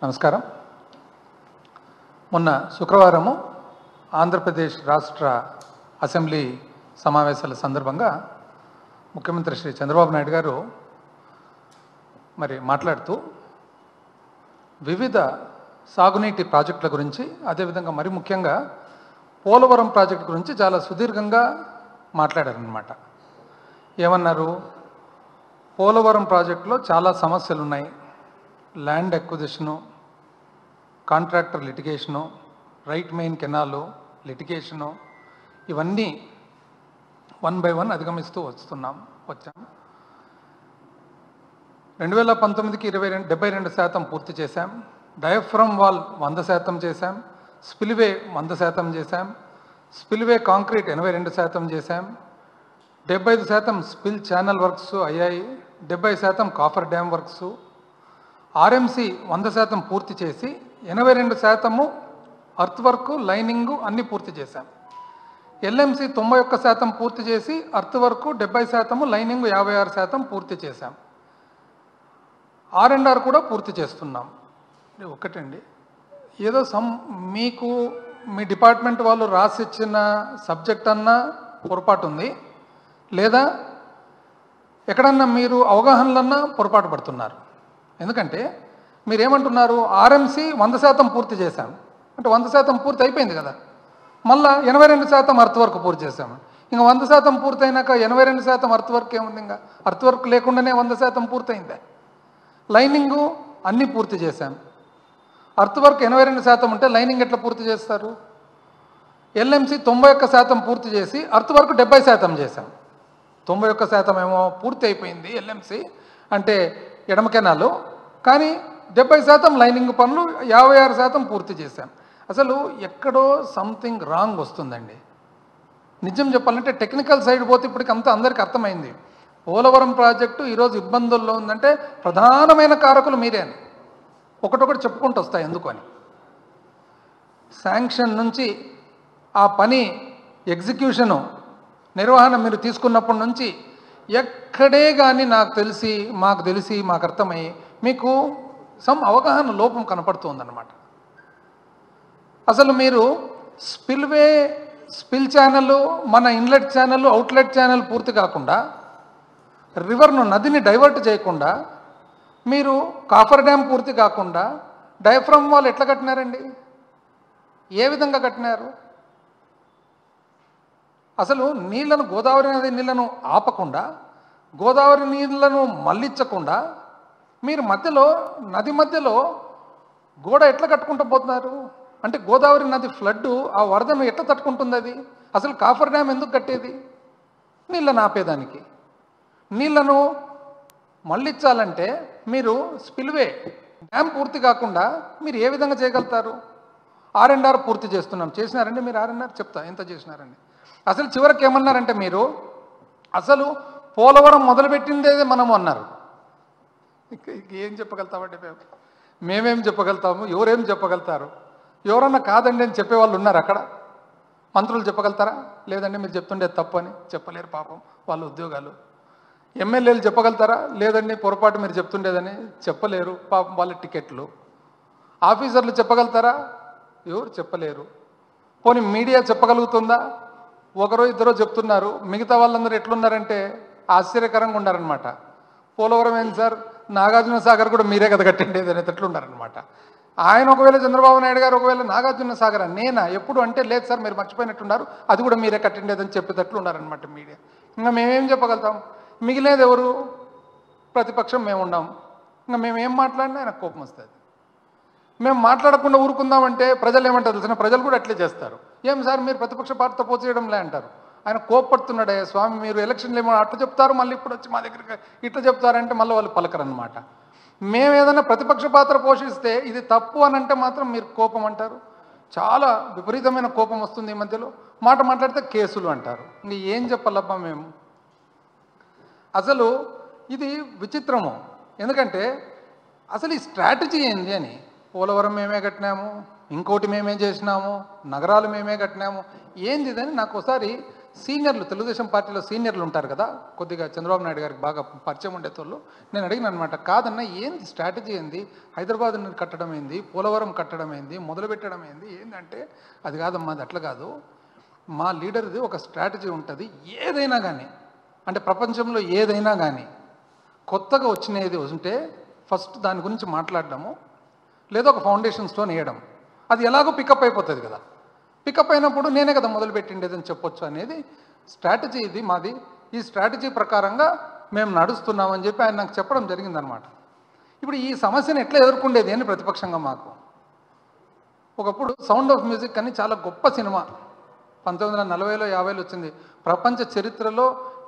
నమస్కారం. మొన్న శుక్రవారము ఆంధ్రప్రదేశ్ రాష్ట్ర అసెంబ్లీ సమావేశాల సందర్భంగా ముఖ్యమంత్రి శ్రీ చంద్రబాబు నాయుడు గారు మాట్లాడుతూ వివిధ సాగునీటి ప్రాజెక్టుల గురించి, అదేవిధంగా మరి ముఖ్యంగా పోలవరం ప్రాజెక్టు గురించి చాలా సుదీర్ఘంగా మాట్లాడారన్నమాట. ఏమన్నారు? పోలవరం ప్రాజెక్టులో చాలా సమస్యలు ఉన్నాయి. Land acquisition, contractor litigation, right main canal litigation, ఇవన్నీ 1 by 1 అధిగమిస్తూ వచ్చాం. 2019కి 72% పూర్తి చేశాం. డయాఫ్రమ్ వాల్ 100% చేశాం. స్పిల్వే 100% చేశాం. స్పిల్వే కాంక్రీట్ 82% చేశాం. 75% స్పిల్ ఛానల్ వర్క్స్ అయ్యాయి. 70% కాఫర్ డ్యామ్ వర్క్స్. ఆర్ఎంసీ 100% పూర్తి చేసి 82% అర్త్ వర్క్, లైనింగు అన్నీ పూర్తి చేశాం. ఎల్ఎంసీ 91% పూర్తి చేసి అర్త్ వర్క్ 70%, లైనింగ్ 56% పూర్తి చేశాం. R&R కూడా పూర్తి చేస్తున్నాం. ఒకటండి, ఏదో మీకు మీ డిపార్ట్మెంట్ వాళ్ళు రాసిచ్చిన సబ్జెక్ట్ అన్నా పొరపాటు ఉంది, లేదా ఎక్కడన్నా మీరు అవగాహనలన్నా పొరపాటు పడుతున్నారు. ఎందుకంటే మీరేమంటున్నారు? ఆర్ఎంసీ 100% పూర్తి చేశాం అంటే 100% పూర్తి అయిపోయింది కదా, మళ్ళా 82% అర్త్ వర్క్ పూర్తి చేశాము. ఇంకా 100% పూర్తయినాక 82% అర్త్ వర్క్ ఏముంది? ఇంకా అర్త్ వర్క్ లేకుండానే 100% పూర్తయిందే. లైనింగు అన్నీ పూర్తి చేశాం. అర్త్ వర్క్ 82% ఉంటే లైనింగ్ ఎట్లా పూర్తి చేస్తారు? ఎల్ఎంసీ 91% పూర్తి చేసి అర్త్ వర్క్ 70% చేశాం. 91% ఏమో పూర్తి అయిపోయింది ఎల్ఎంసీ అంటే ఎడమ కెనాలు, కానీ 70% లైనింగ్ పనులు 56% పూర్తి చేశాం. అసలు ఎక్కడో సంథింగ్ రాంగ్ వస్తుందండి. నిజం చెప్పాలంటే టెక్నికల్ సైడ్ పోతే ఇప్పటికి అందరికీ అర్థమైంది. పోలవరం ప్రాజెక్టు ఈరోజు ఇబ్బందుల్లో ఉందంటే ప్రధానమైన కారకులు మీరే అని ఒకటొకటి చెప్పుకుంటూ వస్తాయి. ఎందుకని శాంక్షన్ నుంచి ఆ పని ఎగ్జిక్యూషను నిర్వహణ మీరు తీసుకున్నప్పటి నుంచి ఎక్కడే కానీ మాకు తెలిసి మాకు అర్థమై మీకు అవగాహన లోపం కనపడుతుందన్నమాట. అసలు మీరు స్పిల్ ఛానల్, మన ఇన్లెట్ ఛానల్, అవుట్లెట్ ఛానల్ పూర్తి కాకుండా, నదిని డైవర్ట్ చేయకుండా, మీరు కాఫర్ డ్యామ్ పూర్తి కాకుండా డయాఫ్రమ్ వాల్ ఎట్లా కట్టినారండి? ఏ విధంగా కట్టినారు? అసలు గోదావరి నది నీళ్లను ఆపకుండా, గోదావరి నీళ్లను మళ్లించకుండా మీరు నది మధ్యలో గోడ ఎట్లా కట్టుకుంటూ పోతున్నారు? అంటే గోదావరి నది ఫ్లడ్, ఆ వరదను ఎట్లా తట్టుకుంటుంది అది? అసలు కాఫర్ డ్యామ్ ఎందుకు కట్టేది? నీళ్ళను ఆపేదానికి. నీళ్లను మళ్లించాలంటే మీరు స్పిల్వే డ్యామ్ పూర్తి కాకుండా మీరు ఏ విధంగా చేయగలుగుతారు? R&R పూర్తి చేస్తున్నాం. చేసినారండి మీరు R&R? చెప్తా ఎంత చేసినారండి. అసలు చివరికి ఏమన్నారంటే మీరు అసలు పోలవరం మొదలుపెట్టిందేదే మనము అన్నారు. ఏం చెప్పగలుగుతామండి మేమేం చెప్పగలుగుతాము? ఎవరేం చెప్పగలుగుతారు? ఎవరన్నా కాదండి అని చెప్పేవాళ్ళు ఉన్నారు అక్కడ? మంత్రులు చెప్పగలుగుతారా? లేదండి మీరు చెప్తుండేది తప్పు అని చెప్పలేరు, పాపం వాళ్ళ ఉద్యోగాలు. ఎమ్మెల్యేలు చెప్పగలుగుతారా? లేదండి పొరపాటు మీరు చెప్తుండేదని చెప్పలేరు, పాపం వాళ్ళ టికెట్లు. ఆఫీసర్లు చెప్పగలుగుతారా? ఎవరు చెప్పలేరు. పోనీ మీడియా చెప్పగలుగుతుందా? ఒకరో ఇద్దరో చెప్తున్నారు. మిగతా వాళ్ళందరూ ఎట్లున్నారంటే ఆశ్చర్యకరంగా ఉన్నారనమాట. పోలవరం ఏంటి సార్, నాగార్జున సాగర్ కూడా మీరే కదా కట్టిండేది అనేది ఎట్లున్నారనమాట. ఆయన ఒకవేళ చంద్రబాబు నాయుడు గారు ఒకవేళ నాగార్జున సాగర్ నేనా ఎప్పుడు అంటే, లేదు సార్ మీరు మర్చిపోయినట్టున్నారు, అది కూడా మీరే కట్టిండేదని చెప్పేటట్లు ఉన్నారనమాట మీడియా. ఇంకా మేమేం చెప్పగలుగుతాం? మిగిలేదు ఎవరు? ప్రతిపక్షం మేము ఉన్నాం. ఇంకా మేమేం మాట్లాడినా ఆయనకు కోపం వస్తుంది. మేము మాట్లాడకుండా ఊరుకుందామంటే ప్రజలు ఏమంటారు తెలిసిన? ప్రజలు కూడా అట్లే చేస్తారు. ఏం సార్ మీరు ప్రతిపక్ష పార్టీతో పోచేయడంలే అంటారు. ఆయన కోప్పడుతున్నాడే, స్వామి మీరు ఎలక్షన్లు ఏమో అట్లా చెప్తారు, మళ్ళీ ఇప్పుడు వచ్చి మా దగ్గరికి ఇట్లా చెప్తారంటే మళ్ళీ వాళ్ళు పలకరనమాట. మేము ఏదైనా ప్రతిపక్ష పాత్ర పోషిస్తే ఇది తప్పు అని అంటే మాత్రం మీరు కోపం అంటారు. చాలా విపరీతమైన కోపం వస్తుంది ఈ మధ్యలో. మాట్లాడితే కేసులు అంటారు. ఇంక ఏం చెప్పాలబ్బా మేము? అసలు ఇది విచిత్రము. ఎందుకంటే అసలు ఈ స్ట్రాటజీ ఏంది అని. పోలవరం మేమే కట్టినాము, ఇంకోటి మేమే చేసినాము, నగరాలు మేమే కట్టినాము, ఏంది ఇదని నాకు ఒకసారి సీనియర్లు, తెలుగుదేశం పార్టీలో సీనియర్లు ఉంటారు కదా, కొద్దిగా చంద్రబాబు నాయుడు గారికి బాగా పరిచయం ఉండేతోళ్ళు, నేను అడిగిన అనమాట, కాదన్న ఏంది స్ట్రాటజీ ఏంది, హైదరాబాద్ని కట్టడం ఏంది, పోలవరం కట్టడం ఏంది, మొదలుపెట్టడం ఏంది, ఏంటంటే అది కాదమ్మా, అది అట్లా కాదు, మా లీడర్ది ఒక స్ట్రాటజీ ఉంటుంది, ఏదైనా కానీ అంటే ప్రపంచంలో ఏదైనా కానీ కొత్తగా వచ్చినది ఉంటే ఫస్ట్ దాని గురించి మాట్లాడడము, లేదా ఒక ఫౌండేషన్ స్టోన్ వేయడం, అది ఎలాగో పికప్ అయిపోతుంది కదా, పికప్ అయినప్పుడు నేనే కదా మొదలుపెట్టిండేదని చెప్పొచ్చు అనేది స్ట్రాటజీ ఇది మాది. ఈ స్ట్రాటజీ ప్రకారంగా మేము నడుస్తున్నామని చెప్పి ఆయన నాకు చెప్పడం జరిగిందనమాట. ఇప్పుడు ఈ సమస్యను ఎట్లా ఎదుర్కొండేది అని ప్రతిపక్షంగా మాకు ఒకప్పుడు సౌండ్ ఆఫ్ మ్యూజిక్ అని చాలా గొప్ప సినిమా 1940లో 50లో వచ్చింది. ప్రపంచ చరిత్రలో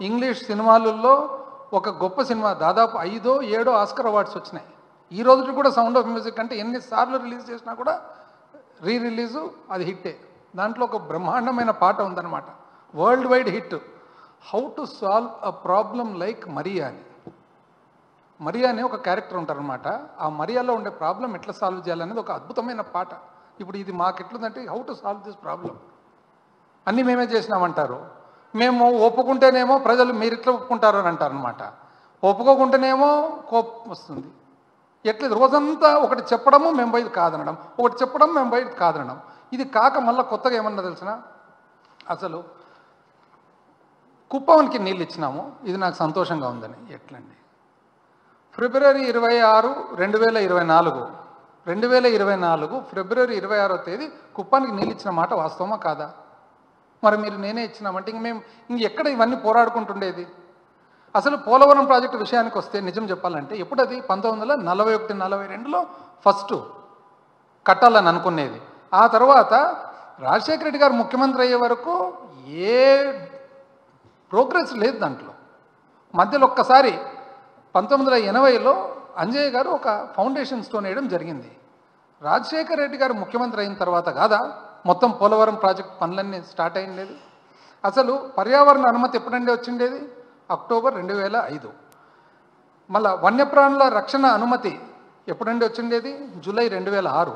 ఇంగ్లీష్ సినిమాలలో ఒక గొప్ప సినిమా, దాదాపు 5 or 7 ఆస్కర్ అవార్డ్స్ వచ్చినాయి. ఈ రోజు కూడా సౌండ్ ఆఫ్ మ్యూజిక్ అంటే ఎన్నిసార్లు రిలీజ్ చేసినా కూడా రిలీజు అది హిట్టే. దాంట్లో ఒక బ్రహ్మాండమైన పాట ఉందన్నమాట, world wide hit, how to solve a problem like Mariya అని. మరియా అనే ఒక క్యారెక్టర్ ఉంటారనమాట, ఆ మరియాలో ఉండే ప్రాబ్లం ఎట్లా సాల్వ్ చేయాలనేది ఒక అద్భుతమైన పాట. ఇప్పుడు ఇది మాకు ఎట్లుందంటే how to solve this problem, అన్నీ మేమే చేసినామంటారు. మేము ఒప్పుకుంటేనేమో ప్రజలు మీరు ఇట్లా ఒప్పుకుంటారు అని అంటారనమాట, ఒప్పుకోకుంటేనేమో కోపం వస్తుంది. ఎట్లా రోజంతా ఒకటి చెప్పడము మేము పోయి కాదనడం, ఒకటి చెప్పడం మేము పోయి కాదనడం. ఇది కాక మళ్ళీ కొత్తగా ఏమన్నా తెలిసిన, అసలు కుప్పంకి నీళ్ళు ఇచ్చినాము, ఇది నాకు సంతోషంగా ఉందని. ఎట్లండి, ఫిబ్రవరి 26, 2024 ఫిబ్రవరి 26వ తేదీ కుప్పానికి నీళ్ళు ఇచ్చిన మాట వాస్తవమా కాదా? మరి మీరు నేనే ఇచ్చినామంటే మేము ఎక్కడ ఇవన్నీ పోరాడుకుంటుండేది? అసలు పోలవరం ప్రాజెక్టు విషయానికి వస్తే నిజం చెప్పాలంటే ఎప్పుడది 1941-42లో ఫస్ట్ కట్టాలని అనుకునేది. ఆ తర్వాత రాజశేఖర రెడ్డి గారు ముఖ్యమంత్రి అయ్యే వరకు ఏ ప్రోగ్రెస్ లేదు దాంట్లో. మధ్యలో ఒక్కసారి 1980లో అంజయ్య గారు ఒక ఫౌండేషన్ స్టోన్ వేయడం జరిగింది. రాజశేఖర రెడ్డి గారు ముఖ్యమంత్రి అయిన తర్వాత కాదా మొత్తం పోలవరం ప్రాజెక్ట్ పనులన్నీ స్టార్ట్ అయ్యిండేది? అసలు పర్యావరణ అనుమతి ఎప్పుడండి వచ్చిండేది? అక్టోబర్ 2005. మళ్ళా వన్యప్రాణుల రక్షణ అనుమతి ఎప్పుడండి వచ్చిండేది? జూలై 2006.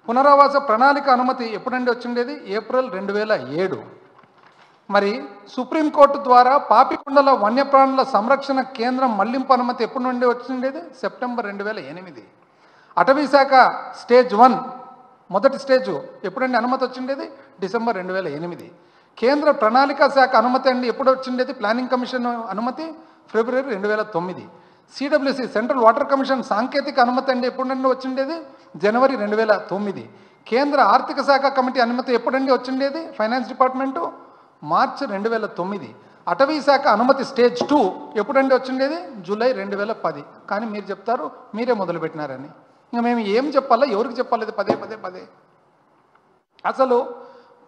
పునరావాస ప్రణాళిక అనుమతి ఎప్పుడండి వచ్చిండేది? ఏప్రిల్ 2007. మరి సుప్రీంకోర్టు ద్వారా పాపికొండల వన్యప్రాణుల సంరక్షణ కేంద్రం మళ్లింపు అనుమతి ఎప్పటి నుండి వచ్చిండేది? సెప్టెంబర్ 2008. అటవీ శాఖ స్టేజ్ 1 మొదటి స్టేజు ఎప్పుడండి అనుమతి వచ్చిండేది? డిసెంబర్ 2008. కేంద్ర ప్రణాళికా శాఖ అనుమతి అండి ఎప్పుడు వచ్చిండేది? ప్లానింగ్ కమిషన్ అనుమతి ఫిబ్రవరి 2009. సిడబ్ల్యూసి సెంట్రల్ వాటర్ కమిషన్ సాంకేతిక అనుమతి అండి ఎప్పుడండి వచ్చిండేది? జనవరి 2009. కేంద్ర ఆర్థిక శాఖ కమిటీ అనుమతి ఎప్పుడండి వచ్చిండేది? ఫైనాన్స్ డిపార్ట్మెంటు మార్చి 2009. అటవీ శాఖ అనుమతి స్టేజ్ 2 ఎప్పుడండి వచ్చిండేది? జూలై 2010. కానీ మీరు చెప్తారు మీరే మొదలుపెట్టినారని. ఇంకా మేము ఏం చెప్పాలా, ఎవరికి చెప్పాలి? పదే అసలు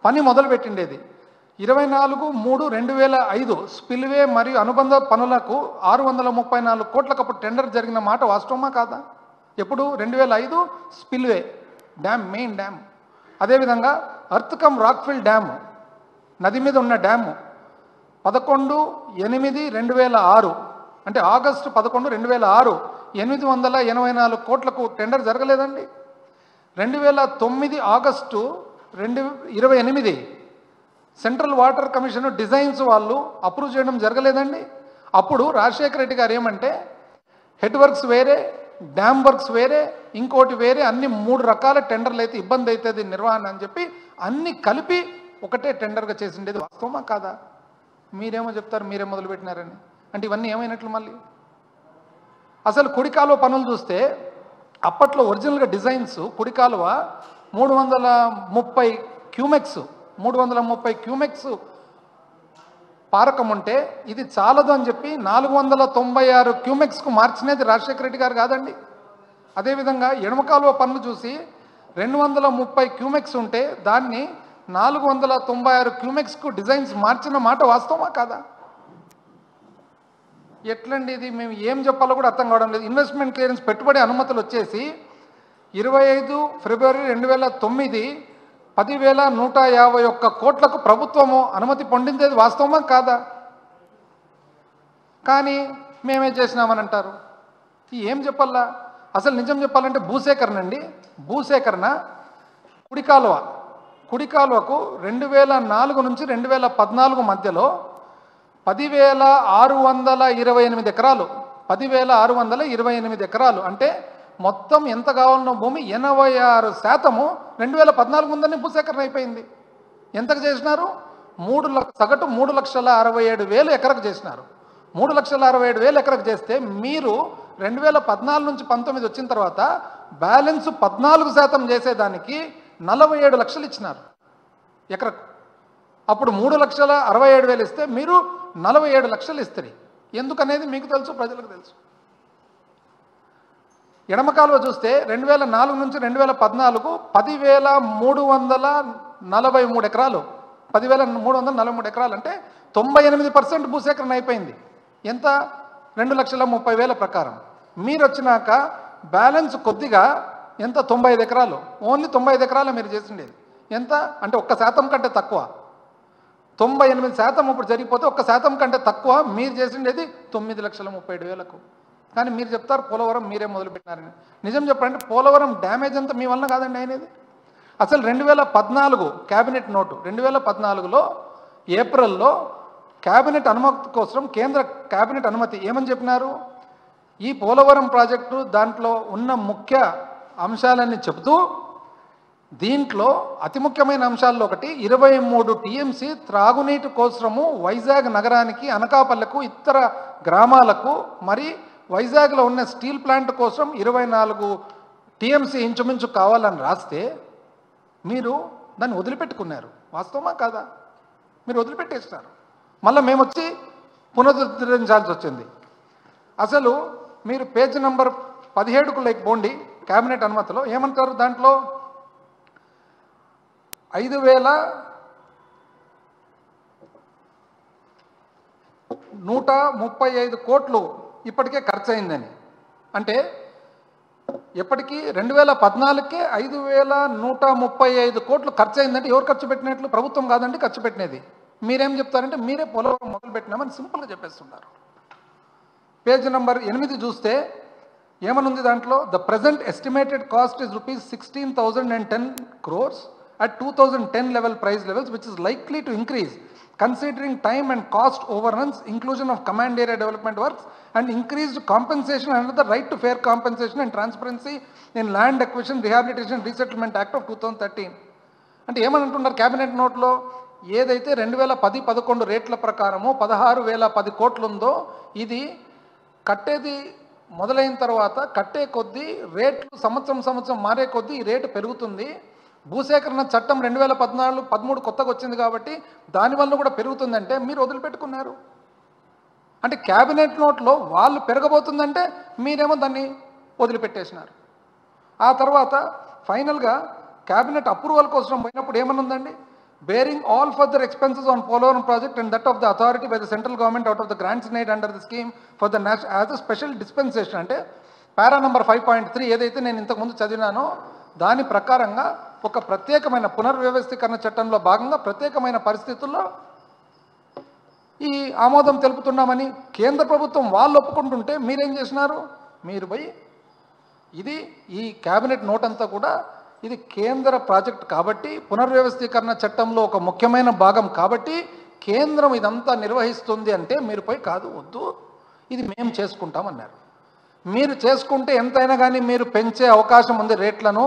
పని మొదలుపెట్టిండేది 24/3/2005 స్పిల్వే మరియు అనుబంధ పనులకు 634 కోట్లకు అప్పుడు టెండర్ జరిగిన మాట వాస్తవమా కాదా? ఎప్పుడు? 2005 స్పిల్వే డ్యామ్, మెయిన్ డ్యామ్. అదేవిధంగా అర్త్కమ్ రాక్ఫిల్ డ్యాము, నది మీద ఉన్న డ్యాము 11/8/2006 అంటే ఆగస్టు 11, 2006 884 కోట్లకు టెండర్ జరగలేదండి. 2009 August 28 central water commission designs వాళ్ళు అప్రూవ్ చేయడం జరగలేదండి. అప్పుడు రాజశేఖర రెడ్డి గారు ఏమంటే హెడ్ వర్క్స్ వేరే, డ్యామ్ వర్క్స్ వేరే, ఇంకోటి వేరే, అన్ని 3 రకాల టెండర్లు అయితే ఇబ్బంది అవుతుంది నిర్వహణ అని చెప్పి అన్ని కలిపి ఒకటే టెండర్గా చేసిండేది వాస్తవమా కాదా? మీరేమో చెప్తారు మీరే మొదలుపెట్టినారని. అంటే ఇవన్నీ ఏమైనట్లు మళ్ళీ? అసలు కుడికాలువ పనులు చూస్తే అప్పట్లో ఒరిజినల్గా డిజైన్స్ కుడికాలువ 330 క్యూమెక్స్ పారకం ఉంటే ఇది చాలదు అని చెప్పి 496 క్యూమెక్స్కు మార్చినది రాజశేఖర రెడ్డి గారు కాదండి. అదేవిధంగా ఎడమ కాలువ పనులు చూసి 230 క్యూమెక్స్ ఉంటే దాన్ని 496 క్యూమెక్స్కు డిజైన్స్ మార్చిన మాట వాస్తవమా కాదా? ఎట్లండి ఇది? మేము ఏం చెప్పాలో కూడా అర్థం కావడం లేదు. ఇన్వెస్ట్మెంట్ క్లియరెన్స్ పెట్టుబడి అనుమతులు వచ్చేసి 25 ఫిబ్రవరి 2009 10,151 కోట్లకు ప్రభుత్వము అనుమతి పొందింది వాస్తవమా కాదా? కానీ మేమే చేసినామని అంటారు. ఏం చెప్పాలా? అసలు నిజం చెప్పాలంటే భూసేకరణ అండి, భూసేకరణ కుడికాలువ కుడి కాలువకు 2004 నుంచి 2014 మధ్యలో 10,628 ఎకరాలు, 10,628 ఎకరాలు అంటే మొత్తం ఎంత కావాలన్న భూమి 86% 2014 ముందనే భూసేకరణ అయిపోయింది. ఎంతకు చేసినారు? సగటు 3,67,000 ఎకరకు చేసినారు. 3,67,000 ఎకరకు చేస్తే మీరు 2014 నుంచి 19 వచ్చిన తర్వాత బ్యాలెన్స్ 14% చేసేదానికి 47 లక్షలు ఇచ్చినారు ఎకరకు. అప్పుడు 3,67,000 ఇస్తే మీరు 47 లక్షలు ఇస్తారు. ఎందుకనేది మీకు తెలుసు, ప్రజలకు తెలుసు. ఎడమ కాలువ చూస్తే 2004 నుంచి 2014 10,343 ఎకరాలు, 10,343 ఎకరాలు అంటే 98% భూసేకరణ అయిపోయింది. ఎంత? 2,30,000 ప్రకారం. మీరు వచ్చినాక బ్యాలెన్స్ కొద్దిగా ఎంత? 95 ఎకరాలు. ఓన్లీ 95 ఎకరాలు మీరు చేసిండేది. ఎంత అంటే 1% కంటే తక్కువ. 98% ఇప్పుడు జరిగిపోతే 1% కంటే తక్కువ మీరు చేసిండేది 9,37,000. కానీ మీరు చెప్తారు పోలవరం మీరే మొదలుపెట్టినారని. నిజం చెప్పండి, పోలవరం డ్యామేజ్ అంతా మీ వల్ల కాదండి అయినది. అసలు 2014 క్యాబినెట్ నోటు, 2014లో ఏప్రిల్లో క్యాబినెట్ అనుమతి కోసం కేంద్ర క్యాబినెట్ అనుమతి ఏమని చెప్పినారు? ఈ పోలవరం ప్రాజెక్టు దాంట్లో ఉన్న ముఖ్య అంశాలన్నీ చెబుతూ దీంట్లో అతి ముఖ్యమైన అంశాల్లో ఒకటి 23 టీఎంసీ త్రాగునీటి కోసము వైజాగ్ నగరానికి, అనకాపల్లికు, ఇతర గ్రామాలకు, మరి వైజాగ్లో ఉన్న స్టీల్ ప్లాంట్ కోసం 24 టీఎంసీ ఇంచుమించు కావాలని రాస్తే మీరు దాన్ని వదిలిపెట్టుకున్నారు. వాస్తవమా కాదా? మీరు వదిలిపెట్టేస్తున్నారు. మళ్ళీ మేము వచ్చి పునరుద్ధరించాల్సి వచ్చింది. అసలు మీరు పేజ్ నెంబర్ 17కు పోండి. క్యాబినెట్ అనుమతిలో ఏమంటారు? దాంట్లో 5,135 కోట్లు ఇప్పటికే ఖర్చు అయిందని. అంటే ఎప్పటికీ 2014కే 5,135 కోట్లు ఖర్చు అయిందంటే ఎవరు ఖర్చు పెట్టినట్లు? ప్రభుత్వం కాదండి ఖర్చు పెట్టినది. మీరేం చెప్తారంటే మీరే పోలవరం మొదలు పెట్టినామని సింపుల్గా చెప్పేస్తున్నారు. పేజ్ నెంబర్ 8 చూస్తే ఏమనుంది దాంట్లో? The present estimated cost is ₹16,010 crores at 2010 level price levels, which is likely to increase considering time and cost overruns, inclusion of command area development works, and increased compensation under the right to fair compensation and transparency in land acquisition, rehabilitation, resettlement act of 2013. అంటే ఏమని అంటున్నారు cabinet నోట్లో? ఏదైతే 2010-11 రేట్ల ప్రకారము 16,010 కోట్లు ఉందో ఇది కట్టేది మొదలైన తర్వాత కట్టే కొద్దీ రేట్లు సంవత్సరం మారే కొద్దీ ఈ రేటు పెరుగుతుంది. భూసేకరణ చట్టం 2014-13 కొత్తగా వచ్చింది కాబట్టి దానివల్ల కూడా పెరుగుతుందంటే మీరు వదిలిపెట్టుకున్నారు. అంటే క్యాబినెట్ నోట్లో వాళ్ళు పెరగబోతుందంటే మీరేమో దాన్ని వదిలిపెట్టేసినారు. ఆ తర్వాత ఫైనల్గా క్యాబినెట్ అప్రూవల్ కోసం పోయినప్పుడు ఏమనుందండి? bearing all further expenses on Polavaram project and that of the authority by the central government out of the grants made under the scheme for the national as a special dispensation. అంటే పారా number 5.3 ఏదైతే నేను ఇంతకుముందు చదివినానో దాని ప్రకారంగా ఒక ప్రత్యేకమైన పునర్వ్యవస్థీకరణ చట్టంలో భాగంగా ప్రత్యేకమైన పరిస్థితుల్లో ఈ ఆమోదం తెలుపుతున్నామని కేంద్ర ప్రభుత్వం వాళ్ళు ఒప్పుకుంటుంటే మీరేం చేసినారు? మీరు పోయి ఇది ఈ క్యాబినెట్ నోట్ అంతా కూడా ఇది కేంద్ర ప్రాజెక్ట్ కాబట్టి పునర్వ్యవస్థీకరణ చట్టంలో ఒక ముఖ్యమైన భాగం కాబట్టి కేంద్రం ఇదంతా నిర్వహిస్తుంది అంటే మీరు పోయి కాదు వద్దు ఇది మేము చేసుకుంటామన్నారు. మీరు చేసుకుంటే ఎంతైనా కానీ మీరు పెంచే అవకాశం ఉంది రేట్లను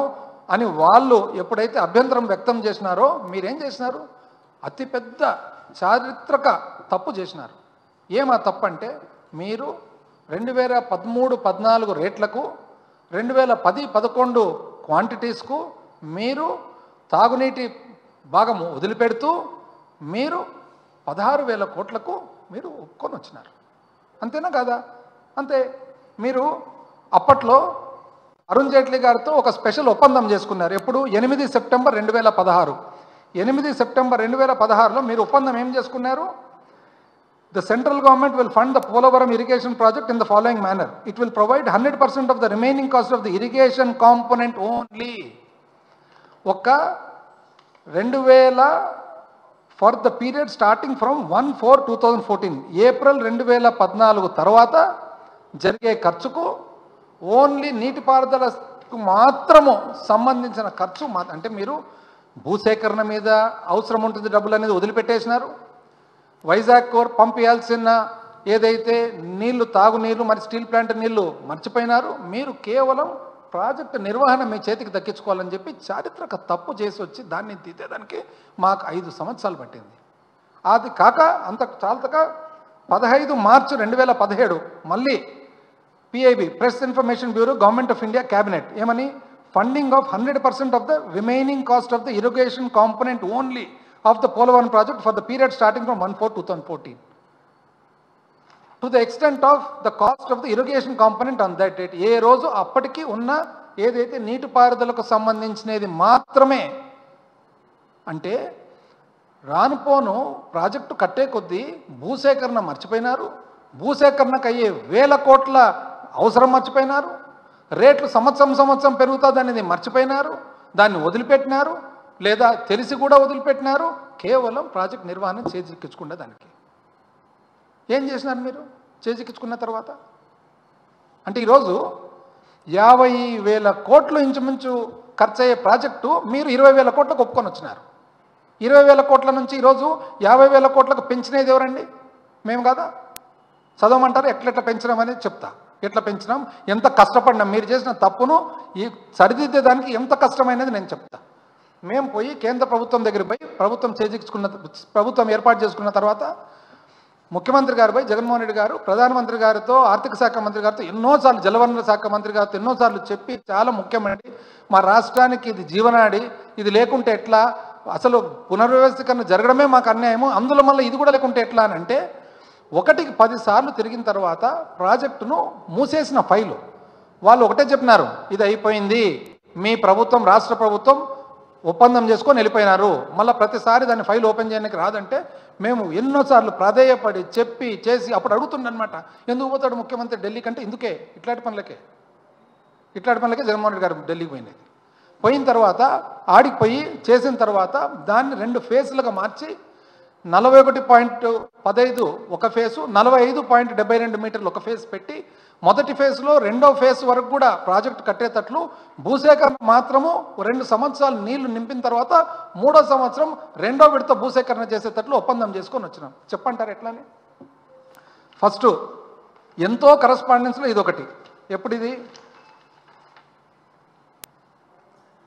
అని వాళ్ళు ఎప్పుడైతే అభ్యంతరం వ్యక్తం చేసినారో మీరేం చేసినారు? అతిపెద్ద చారిత్రక తప్పు చేసినారు. ఏమా తప్పు అంటే మీరు 2013-14 రేట్లకు 2010-11 క్వాంటిటీస్కు మీరు తాగునీటి భాగము వదిలిపెడుతూ మీరు 16,000 కోట్లకు మీరు ఒప్పుకొని వచ్చినారు. అంతేనా కాదా? అంతే. మీరు అప్పట్లో అరుణ్ జైట్లీ గారితో ఒక స్పెషల్ ఒప్పందం చేసుకున్నారు. ఎప్పుడు? 8 సెప్టెంబర్ 2016. 8 సెప్టెంబర్ 2016లో మీరు ఒప్పందం ఏం చేసుకున్నారు? The central government will fund the Polavaram irrigation project in the following manner. It will provide 100% of the remaining cost of the irrigation component only. ఒక 2000 for the period starting from 1/4/2014 April 2014 తర్వాత జరిగే ఖర్చుకు only నీటిపారుదలకు మాత్రము సంబంధించిన ఖర్చు అంటే మీరు భూసేకరణ మీద అవసరం ఉంటుంది డబ్బులు అనేది వదిలిపెట్టేసినారు. వైజాగ్ కోర్ పంపించాల్సిన ఏదైతే నీళ్లు తాగునీళ్ళు మరి స్టీల్ ప్లాంట్ నీళ్లు మర్చిపోయినారు. మీరు కేవలం ప్రాజెక్టు నిర్వహణ మీ చేతికి దక్కించుకోవాలని చెప్పి చారిత్రక తప్పు చేసి వచ్చి దాన్ని తీసేదానికి మాకు 5 సంవత్సరాలు పట్టింది. అది కాక అంత చాలక 15 మార్చి 2017 మళ్ళీ PIB press information bureau government of India cabinet ఏమని funding of 100% of the remaining cost of the irrigation component only of the Polavaram project for the period starting from 1/4/2014 to the extent of the cost of the irrigation component on that date. ఏ రోజు అప్పటికి ఉన్న ఏదైతే నీటిపారుదలకు సంబంధించినది మాత్రమే. అంటే రానుపోను project కట్టే కొద్దీ భూసేకరణ మర్చిపోయినారు. భూసేకరణకు అయ్యే వేల కోట్ల అవసరం మర్చిపోయినారు. రేట్లు సంవత్సరం పెరుగుతుంది అనేది మర్చిపోయినారు. దాన్ని వదిలిపెట్టినారు, లేదా తెలిసి కూడా వదిలిపెట్టినారు. కేవలం ప్రాజెక్ట్ నిర్వహణ చేజిక్కించుకునే దానికి ఏం చేసినారు మీరు చేజిక్కించుకున్న తర్వాత? అంటే ఈరోజు 50,000 కోట్లు ఇంచుమించు ఖర్చు అయ్యే ప్రాజెక్టు మీరు 20,000 కోట్లకు ఒప్పుకొని వచ్చినారు. 20,000 కోట్ల నుంచి ఈరోజు 50,000 కోట్లకు పెంచినది ఎవరండి? మేము కదా. చదవమంటారు ఎట్లెట్లా పెంచినాం అనేది చెప్తా. ఎట్లా పెంచినాం, ఎంత కష్టపడినాం, మీరు చేసిన తప్పును ఈ సరిదిద్దేదానికి ఎంత కష్టమైనది నేను చెప్తా. మేము పోయి కేంద్ర ప్రభుత్వం దగ్గర పోయి ప్రభుత్వం ఏర్పాటు చేసుకున్న తర్వాత ముఖ్యమంత్రి గారు పోయి జగన్మోహన్ రెడ్డి గారు ప్రధానమంత్రి గారితో ఆర్థిక శాఖ మంత్రి గారితో ఎన్నోసార్లు జలవనరుల శాఖ మంత్రి గారితో ఎన్నోసార్లు చెప్పి చాలా ముఖ్యమండి మా రాష్ట్రానికి ఇది జీవనాడి, ఇది లేకుంటే ఎట్లా, అసలు పునర్వ్యవస్థీకరణ జరగడమే మాకు అన్యాయము, అందులో మళ్ళీ ఇది కూడా లేకుంటే ఎట్లా అని అంటే 1కి 10 సార్లు తిరిగిన తర్వాత ప్రాజెక్టును మూసేసిన ఫైలు వాళ్ళు ఒకటే చెప్పినారు, ఇది అయిపోయింది, మీ ప్రభుత్వం రాష్ట్ర ప్రభుత్వం ఒప్పందం చేసుకొని వెళ్ళిపోయినారు, మళ్ళీ ప్రతిసారి దాన్ని ఫైల్ ఓపెన్ చేయడానికి రాదంటే మేము ఎన్నోసార్లు ప్రాధేయపడి చెప్పి చేసి అప్పుడు అడుగుతుండనమాట, ఎందుకు పోతాడు ముఖ్యమంత్రి ఢిల్లీ కంటే ఇందుకే ఇట్లాంటి పనులకే జగన్మోహన్ రెడ్డి గారు ఢిల్లీకి పోయినది. పోయిన తర్వాత ఆడికి పోయి చేసిన తర్వాత దాన్ని 2 ఫేజ్లుగా మార్చి 41.15 ఒక ఫేసు, 45.72 మీటర్లు ఒక ఫేజ్ పెట్టి మొదటి ఫేజ్లో 2వ ఫేజ్ వరకు కూడా ప్రాజెక్టు కట్టేటట్లు భూసేకరణ మాత్రము 2 సంవత్సరాలు నీళ్లు నింపిన తర్వాత 3వ సంవత్సరం 2వ విడత భూసేకరణ చేసేటట్లు ఒప్పందం చేసుకొని వచ్చినాం. చెప్పంటారు ఎట్లానే? ఫస్ట్ ఎంతో కరస్పాండెన్స్లో ఇదొకటి. ఎప్పుడు ఇది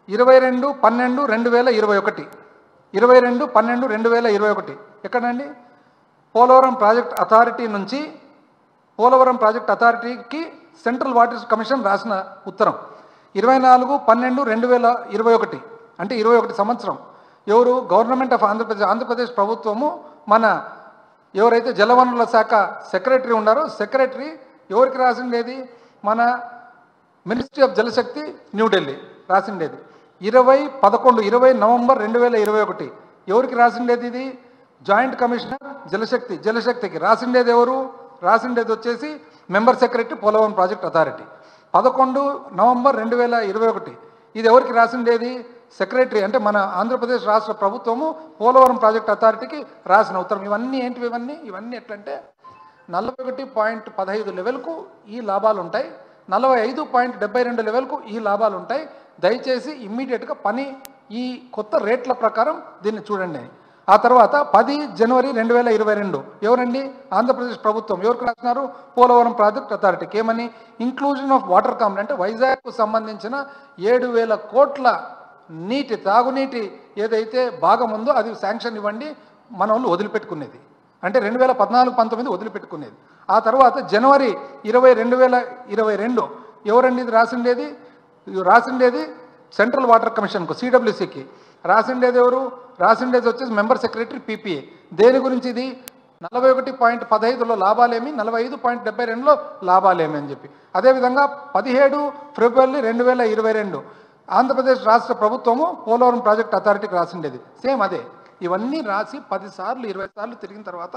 22/12/2021 22/12/2021 ఎక్కడండి? పోలవరం ప్రాజెక్ట్ అథారిటీ నుంచి పోలవరం ప్రాజెక్ట్ అథారిటీకి సెంట్రల్ వాటర్ కమిషన్ రాసిన ఉత్తరం 24/12/2021 అంటే 21 సంవత్సరం. ఎవరు? గవర్నమెంట్ ఆఫ్ ఆంధ్రప్రదేశ్ ప్రభుత్వము మన ఎవరైతే జలవనరుల శాఖ సెక్రటరీ ఉన్నారో సెక్రటరీ ఎవరికి రాసిండేది? మన మినిస్ట్రీ ఆఫ్ జలశక్తి న్యూఢిల్లీ రాసిండేది 20 నవంబర్ 2021. ఎవరికి రాసిండేది ఇది? జాయింట్ కమిషనర్ జలశక్తికి రాసిండేది ఎవరు? రాసిండేది వచ్చేసి member secretary Polavaram project authority 11 November 2021. ఇది ఎవరికి రాసిండేది? సెక్రటరీ అంటే మన ఆంధ్రప్రదేశ్ రాష్ట్ర ప్రభుత్వము పోలవరం ప్రాజెక్ట్ అథారిటీకి రాసిన ఉత్తరం. ఇవన్నీ ఏంటివి? ఇవన్నీ ఎట్లంటే 41.15 లెవెల్కు ఈ లాభాలు ఉంటాయి, 45.72 లెవెల్కు ఈ లాభాలు ఉంటాయి. దయచేసి ఇమ్మీడియట్గా పని ఈ కొత్త రేట్ల ప్రకారం దీన్ని చూడండి. ఆ తర్వాత 10 జనవరి 2022 ఎవరండి? ఆంధ్రప్రదేశ్ ప్రభుత్వం ఎవరికి రాసినారు? పోలవరం ప్రాజెక్ట్ అథారిటీకి. ఏమని? ఇంక్లూజన్ ఆఫ్ వాటర్ కాంపోనెంట్ అంటే వైజాగ్కు సంబంధించిన 7,000 కోట్ల నీటి తాగునీటి ఏదైతే భాగం ఉందో అది శాంక్షన్ ఇవ్వండి, మన వాళ్ళు వదిలిపెట్టుకునేది అంటే 2014-19 వదిలిపెట్టుకునేది. ఆ తర్వాత జనవరి 20, 2022 ఎవరండి ఇది రాసిండేది? సెంట్రల్ వాటర్ కమిషన్కు CWCకి రాసిండేది ఎవరు? రాసిండేది వచ్చేసి మెంబర్ సెక్రటరీ PPA. దేని గురించి ఇది? 41.15లో లాభాలేమి, 45.72లో లాభాలేమి అని చెప్పి. అదేవిధంగా 17 ఫిబ్రవరి 2022 ఆంధ్రప్రదేశ్ రాష్ట్ర ప్రభుత్వము పోలవరం ప్రాజెక్ట్ అథారిటీకి రాసిండేది సేమ్ అదే. ఇవన్నీ రాసి 10 సార్లు 20 సార్లు తిరిగిన తర్వాత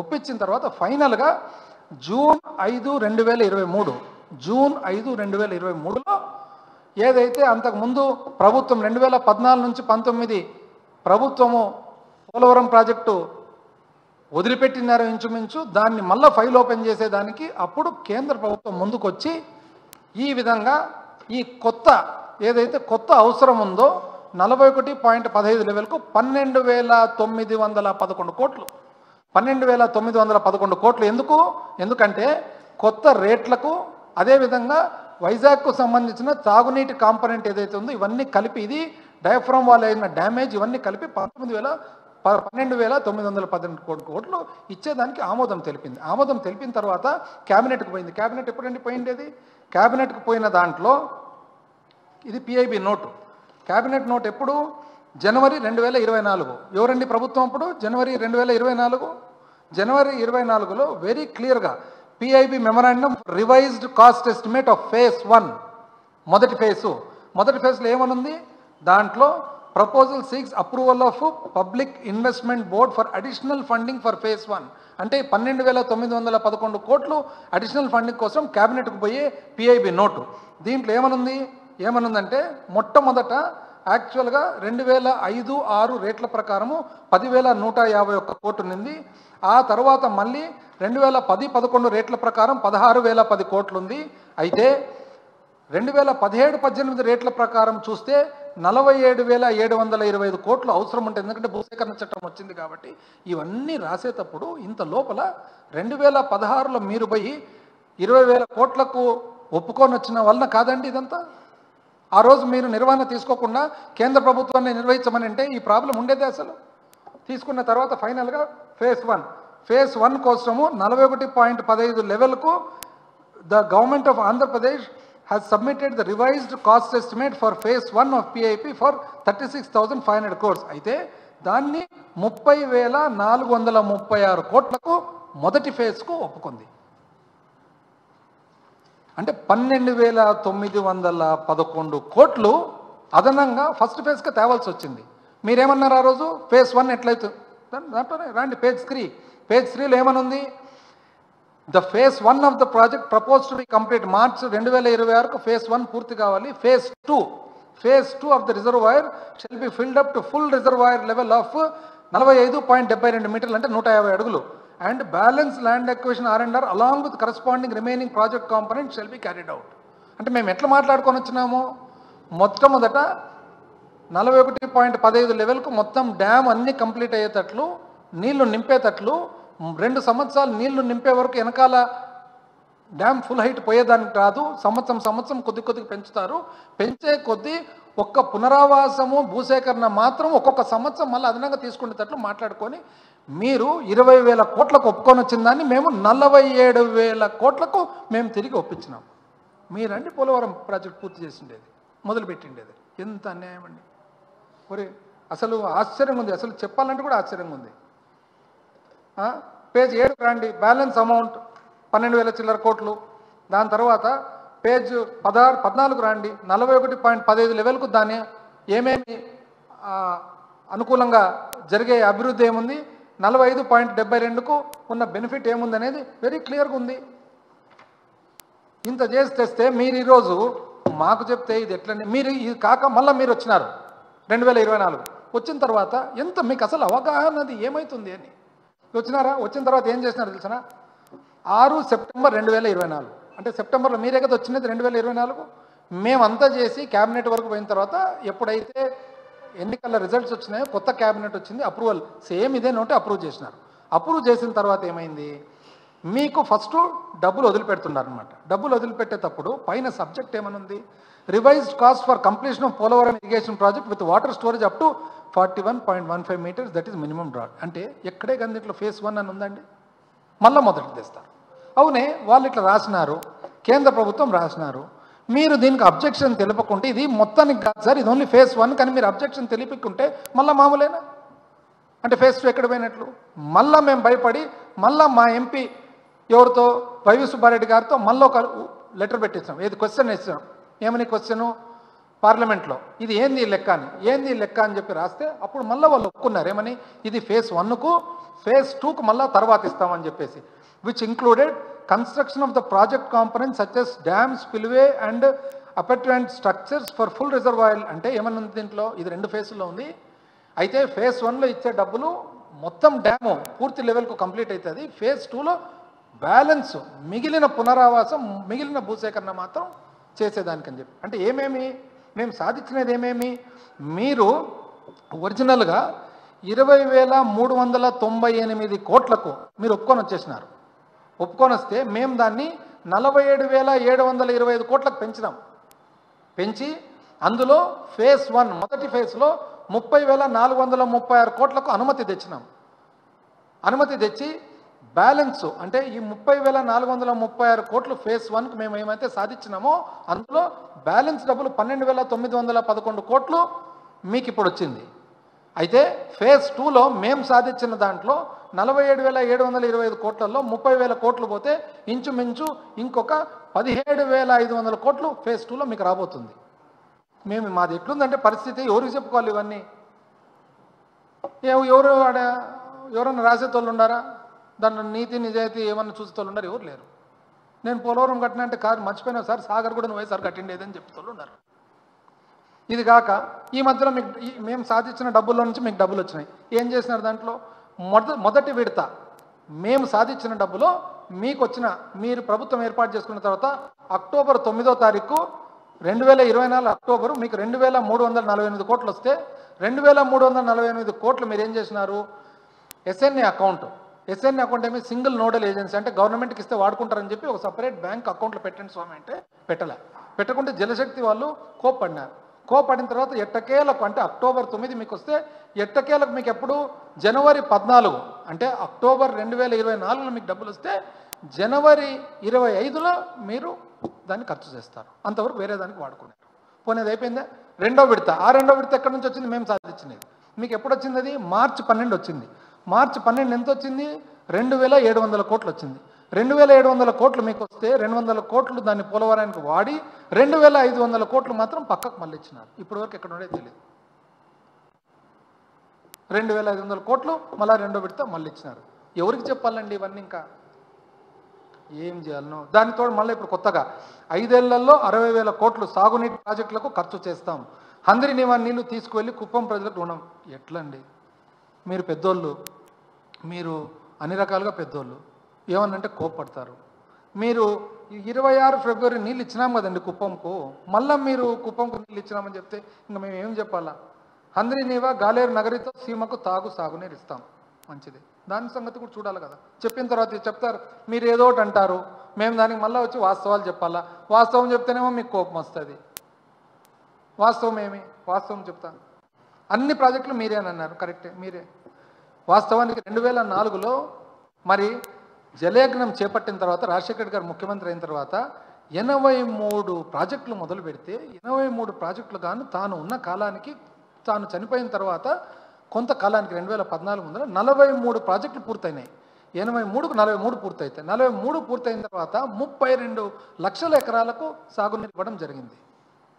ఒప్పించిన తర్వాత ఫైనల్గా జూన్ 5, 2023లో ఏదైతే అంతకుముందు ప్రభుత్వం 2014 నుంచి 19 ప్రభుత్వము పోలవరం ప్రాజెక్టు వదిలిపెట్టినారో ఇంచుమించు దాన్ని మళ్ళీ ఫైల్ ఓపెన్ చేసేదానికి అప్పుడు కేంద్ర ప్రభుత్వం ముందుకొచ్చి ఈ విధంగా ఈ కొత్త ఏదైతే కొత్త అవసరం ఉందో 41.15 లెవెల్కు 12,911 కోట్లు. 12,911 కోట్లు ఎందుకంటే కొత్త రేట్లకు, అదేవిధంగా వైజాగ్కు సంబంధించిన తాగునీటి కాంపనెంట్ ఏదైతే ఉందో ఇవన్నీ కలిపి, ఇది డయాఫ్రామ్ వాల్ అయిన డ్యామేజ్ ఇవన్నీ కలిపి 12,918 కోట్లు ఇచ్చేదానికి ఆమోదం తెలిపింది. ఆమోదం తెలిపిన తర్వాత క్యాబినెట్కి పోయింది. క్యాబినెట్ ఎప్పుడండి పోయిండేది? క్యాబినెట్కి పోయిన దాంట్లో ఇది పిఐబి నోటు. క్యాబినెట్ నోట్ ఎప్పుడు? జనవరి 2024. ఎవరండి ప్రభుత్వం అప్పుడు? జనవరి 2024. జనవరి 24లో వెరీ క్లియర్గా PIB memorandum revised cost estimate of phase 1 మొదటి ఫేజ్లో ఏమనుంది? దాంట్లో proposal seeks approval of public investment board for additional funding for phase 1. అంటే 12,911 కోట్లు అడిషనల్ ఫండింగ్ కోసం క్యాబినెట్కు పోయే పిఐబి నోటు. దీంట్లో ఏమనుందంటే మొట్టమొదట యాక్చువల్గా 2005-06 రేట్ల ప్రకారము 10,151 కోట్లు ఉంది. ఆ తర్వాత మళ్ళీ 2010-11 రేట్ల ప్రకారం 16,010 కోట్లు ఉంది. అయితే 2017-18 రేట్ల ప్రకారం చూస్తే 47,725 కోట్లు అవసరం ఉంటుంది. ఎందుకంటే భూసేకరణ చట్టం వచ్చింది కాబట్టి. ఇవన్నీ రాసేటప్పుడు ఇంత లోపల 2016లో మీరు పోయి 20,000 కోట్లకు ఒప్పుకొని వచ్చిన వలన కాదండి ఇదంతా. ఆ రోజు మీరు నిర్వహణ తీసుకోకుండా కేంద్ర ప్రభుత్వాన్ని నిర్వహించమని అంటే ఈ ప్రాబ్లం ఉండేదే అసలు. తీసుకున్న తర్వాత ఫైనల్గా ఫేజ్ 1 కోసము 41.15 లెవెల్కు the government of Andhra Pradesh has submitted the revised cost estimate for phase 1 of PIP for 36,500 crores. అయితే దాన్ని 30,436 కోట్లకు మొదటి ఫేజ్కు ఒప్పుకుంది. అంటే 12,911 కోట్లు అదనంగా ఫస్ట్ ఫేజ్కి తేవాల్సి వచ్చింది. మీరేమన్నారు ఆ రోజు? ఫేజ్ 1 ఎట్లయితే దాంట్లోనే రండి పేజ్ 3లో ఏమనుంది? The phase 1 of the project propose to be complete March 2026కు ఫేజ్ 1 పూర్తి కావాలి. Phase 2 of the reservoir shall be filled up to full reservoir level of 45.72 మీటర్లు అంటే 150 అడుగులు. And balance land acquisition R&R along with corresponding remaining project component shall be carried out. అంటే మేము ఎట్లా మాట్లాడుకొని వచ్చినాము? మొట్టమొదట 41.15 లెవెల్కు మొత్తం డ్యామ్ అన్నీ కంప్లీట్ అయ్యేటట్లు, నీళ్లు నింపేటట్లు 2 సంవత్సరాలు నీళ్లు నింపే వరకు వెనకాల డ్యామ్ ఫుల్ హైట్ పోయేదానికి రాదు. సంవత్సరం కొద్దిగా పెంచుతారు. పెంచే కొద్దీ ఒక్క పునరావాసము భూసేకరణ మాత్రం ఒక్కొక్క సంవత్సరం మళ్ళీ అదనంగా తీసుకునేటట్లు మాట్లాడుకొని మీరు 20,000 కోట్లకు ఒప్పుకొని వచ్చిన దాన్ని మేము 47,000 కోట్లకు మేము తిరిగి ఒప్పించినాం. మీరండి పోలవరం ప్రాజెక్ట్ పూర్తి చేసిండేది, మొదలుపెట్టిండేది. ఎంత అన్యాయం అండి! ఒరే అసలు ఆశ్చర్యంగా ఉంది. అసలు చెప్పాలంటే కూడా ఆశ్చర్యంగా ఉంది. పేజ్ 7 రండి, బ్యాలెన్స్ అమౌంట్ 12,000 చిల్లర కోట్లు. దాని తర్వాత పేజ్ 14 రండి, 41.15 లెవెల్కు దాన్ని ఏమేమి అనుకూలంగా జరిగే అభివృద్ధి ఏముంది, 45.72కు ఉన్న బెనిఫిట్ ఏముంది అనేది వెరీ క్లియర్గా ఉంది. ఇంత చేసి తెస్తే మీరు ఈరోజు మాకు చెప్తే ఇది ఎట్లండి? మీరు ఇది కాక మళ్ళీ మీరు వచ్చినారు 2024 వచ్చిన తర్వాత ఎంత మీకు అసలు అవగాహన అది ఏమవుతుంది అని వచ్చినారా? వచ్చిన తర్వాత ఏం చేసినారు తెలుసా? 6 సెప్టెంబర్ 2024 అంటే సెప్టెంబర్లో మీరే కదా వచ్చినది 2024. మేమంతా చేసి క్యాబినెట్ వరకు పోయిన తర్వాత ఎప్పుడైతే ఎన్నికల రిజల్ట్స్ వచ్చినాయో కొత్త క్యాబినెట్ వచ్చింది, అప్రూవల్ సేమ్ ఇదే నోటే అప్రూవ్ చేసినారు. అప్రూవ్ చేసిన తర్వాత ఏమైంది? మీకు ఫస్ట్ డబ్బులు వదిలిపెడుతున్నారు అనమాట. డబ్బులు వదిలిపెట్టేటప్పుడు పైన సబ్జెక్ట్ ఏమనుంది? Revised cost for completion of Polavaram irrigation project with water storage up to 41.15 metres that is minimum draft. అంటే ఎక్కడే కానీ ఇట్లా ఫేజ్ 1 అని ఉందండి. మళ్ళీ మొదటి తెస్తారు. అవునే వాళ్ళు ఇట్లా రాసినారు, కేంద్ర ప్రభుత్వం రాసినారు. మీరు దీనికి అబ్జెక్షన్ తెలుపకుంటే ఇది మొత్తానికి కాదు సార్, ఇది ఓన్లీ ఫేజ్ 1 కానీ మీరు అబ్జెక్షన్ తెలిపకుంటే మళ్ళీ మామూలేనా? అంటే ఫేజ్ 2 ఎక్కడ పోయినట్లు? మళ్ళీ మేము భయపడి మళ్ళీ మా ఎంపీ ఎవరితో వైవి సుబ్బారెడ్డి గారితో మళ్ళీ ఒక లెటర్ పెట్టించాం. ఏది క్వశ్చన్ ఇచ్చాం. ఏమని క్వశ్చను? పార్లమెంట్లో ఇది ఏంది లెక్క అని చెప్పి రాస్తే అప్పుడు మళ్ళీ వాళ్ళు ఒప్పుకున్నారు. ఏమని? ఇది ఫేజ్ 1కు ఫేజ్ 2కు మళ్ళీ తర్వాత ఇస్తామని చెప్పేసి. Which included construction of the project component such as dam, spillway and apartment structures for full reservoir. అంటే ఏమన్నా దీంట్లో ఇది 2 ఫేజ్లో ఉంది. అయితే ఫేజ్ 1లో ఇచ్చే డబ్బులు మొత్తం డ్యాము పూర్తి లెవెల్కు కంప్లీట్ అవుతుంది. ఫేజ్ 2లో బ్యాలెన్స్ మిగిలిన పునరావాసం, మిగిలిన భూసేకరణ మాత్రం చేసేదానికని చెప్పి. అంటే ఏమేమి మేము సాధించినది ఏమేమి? మీరు ఒరిజినల్గా 20,398 కోట్లకు మీరు ఒప్పుకొని వచ్చేసినారు. ఒప్పుకొని వస్తే మేము దాన్ని 47,725 కోట్లకు పెంచినాం. పెంచి అందులో ఫేజ్ 1 మొదటి ఫేజ్లో 30,436 కోట్లకు అనుమతి తెచ్చినాం. అనుమతి తెచ్చి బ్యాలెన్స్ అంటే ఈ 30,436 కోట్లు ఫేజ్ 1కు మేము ఏమైతే సాధించినామో అందులో బ్యాలెన్స్ డబ్బులు 12,911 కోట్లు మీకు ఇప్పుడు వచ్చింది. అయితే ఫేజ్ 2లో మేము సాధించిన దాంట్లో 47,725 కోట్లలో 30,000 కోట్లు పోతే ఇంచుమించు ఇంకొక 17,500 కోట్లు ఫేజ్ 2లో మీకు రాబోతుంది. మేము మాది ఎట్లుందంటే పరిస్థితి ఎవరికి చెప్పుకోవాలి ఇవన్నీ? ఎవరన్నా రాసేతోళ్ళు ఉన్నారా? దాంట్లో నీతి నిజాయితీ ఏమన్నా చూసేతోళ్ళు ఉన్నారు? ఎవరు లేరు. నేను పోలవరం కట్టినా అంటే కాదు మర్చిపోయినా సార్, సాగర్ కూడా నువ్వే సార్ కట్టిండేదని చెప్తోళ్ళు ఉన్నారు. ఇది కాక ఈ మధ్యలో మీకు మేము సాధించిన డబ్బుల్లో నుంచి మీకు డబ్బులు వచ్చినాయి. ఏం చేసినారు దాంట్లో? మొదటి విడత మేము సాధించిన డబ్బులో మీకు వచ్చిన, మీరు ప్రభుత్వం ఏర్పాటు చేసుకున్న తర్వాత అక్టోబర్ 9వ తారీఖు 2024 అక్టోబరు మీకు 2,348 కోట్లు వస్తే 2,348 కోట్లు మీరు ఏం చేసినారు? SNA account. ఎస్ఎన్ఏ అకౌంట్ ఏమి? సింగిల్ నోడల్ ఏజెన్సీ, అంటే గవర్నమెంట్కి ఇస్తే వాడుకుంటారని చెప్పి ఒక సపరేట్ బ్యాంక్ అకౌంట్లో పెట్టండి స్వామి అంటే పెట్టలే. పెట్టకుంటే జలశక్తి వాళ్ళు కోప్పడినారు. కోపడిన తర్వాత ఎట్టకేలకు అంటే అక్టోబర్ 9 మీకు వస్తే ఎట్టకేలకు మీకు ఎప్పుడు? జనవరి 14 అంటే అక్టోబర్ 2024లో మీకు డబ్బులు వస్తే జనవరి 25లో మీరు దాన్ని ఖర్చు చేస్తారు. అంతవరకు వేరే దానికి వాడుకున్నారు. పోనేది అయిపోయిందా? రెండో విడత. ఆ రెండో విడత ఎక్కడి నుంచి వచ్చింది? మేము సాధించినది. మీకు ఎప్పుడు వచ్చింది? అది మార్చి 12 వచ్చింది. మార్చి 12 ఎంత వచ్చింది? 2,700 కోట్లు వచ్చింది. 2,700 కోట్లు మీకు వస్తే 200 కోట్లు దాన్ని పోలవరానికి వాడి 2,500 కోట్లు మాత్రం పక్కకు మళ్ళీ ఇచ్చినారు. ఇప్పటి వరకు ఎక్కడ ఉండేది తెలియదు. 2,500 కోట్లు మళ్ళీ రెండో విడత మళ్ళీ ఇచ్చినారు. ఎవరికి చెప్పాలండి ఇవన్నీ? ఇంకా ఏం చేయాలనో దానితో మళ్ళీ ఇప్పుడు కొత్తగా 5 ఏళ్లలో 60,000 కోట్లు సాగునీటి ప్రాజెక్టులకు ఖర్చు చేస్తాం. హంద్రి నివా నీళ్లు తీసుకువెళ్ళి కుప్పం ప్రజలకు రుణం. ఎట్లండి? మీరు పెద్దోళ్ళు, మీరు అన్ని రకాలుగా పెద్దోళ్ళు, ఏమన్నంటే కోప్పడతారు. మీరు 26 ఫిబ్రవరి నీళ్ళు ఇచ్చినాం కదండి కుప్పంకు, మళ్ళీ మీరు కుప్పంకు నీళ్ళు ఇచ్చినామని చెప్తే ఇంకా మేము ఏం చెప్పాలా? హంద్రి నీవా గాలేరు నగరితో సీమకు సాగునీరు ఇస్తాం. మంచిది. దాని సంగతి కూడా చూడాలి కదా. చెప్పిన తర్వాత చెప్తారు, మీరు ఏదో ఒకటి అంటారు, మేము దానికి మళ్ళీ వచ్చి వాస్తవాలు చెప్పాలా? వాస్తవం చెప్తేనేమో మీకు కోపం వస్తుంది. వాస్తవం ఏమి? వాస్తవం చెప్తాను. అన్ని ప్రాజెక్టులు మీరే అని అన్నారు. కరెక్టే, మీరే. వాస్తవానికి 2004లో మరి జలయజ్ఞం చేపట్టిన తర్వాత రాజశేఖర్ గారు ముఖ్యమంత్రి అయిన తర్వాత 83 ప్రాజెక్టులు మొదలు పెడితే 83 ప్రాజెక్టులు గాను తాను ఉన్న కాలానికి, తాను చనిపోయిన తర్వాత కొంతకాలానికి 2014 ముందర 43 ప్రాజెక్టులు పూర్తయినాయి. 83కు 43 పూర్తయితాయి. 43 పూర్తయిన తర్వాత 32 లక్షల ఎకరాలకు సాగునీరు ఇవ్వడం జరిగింది.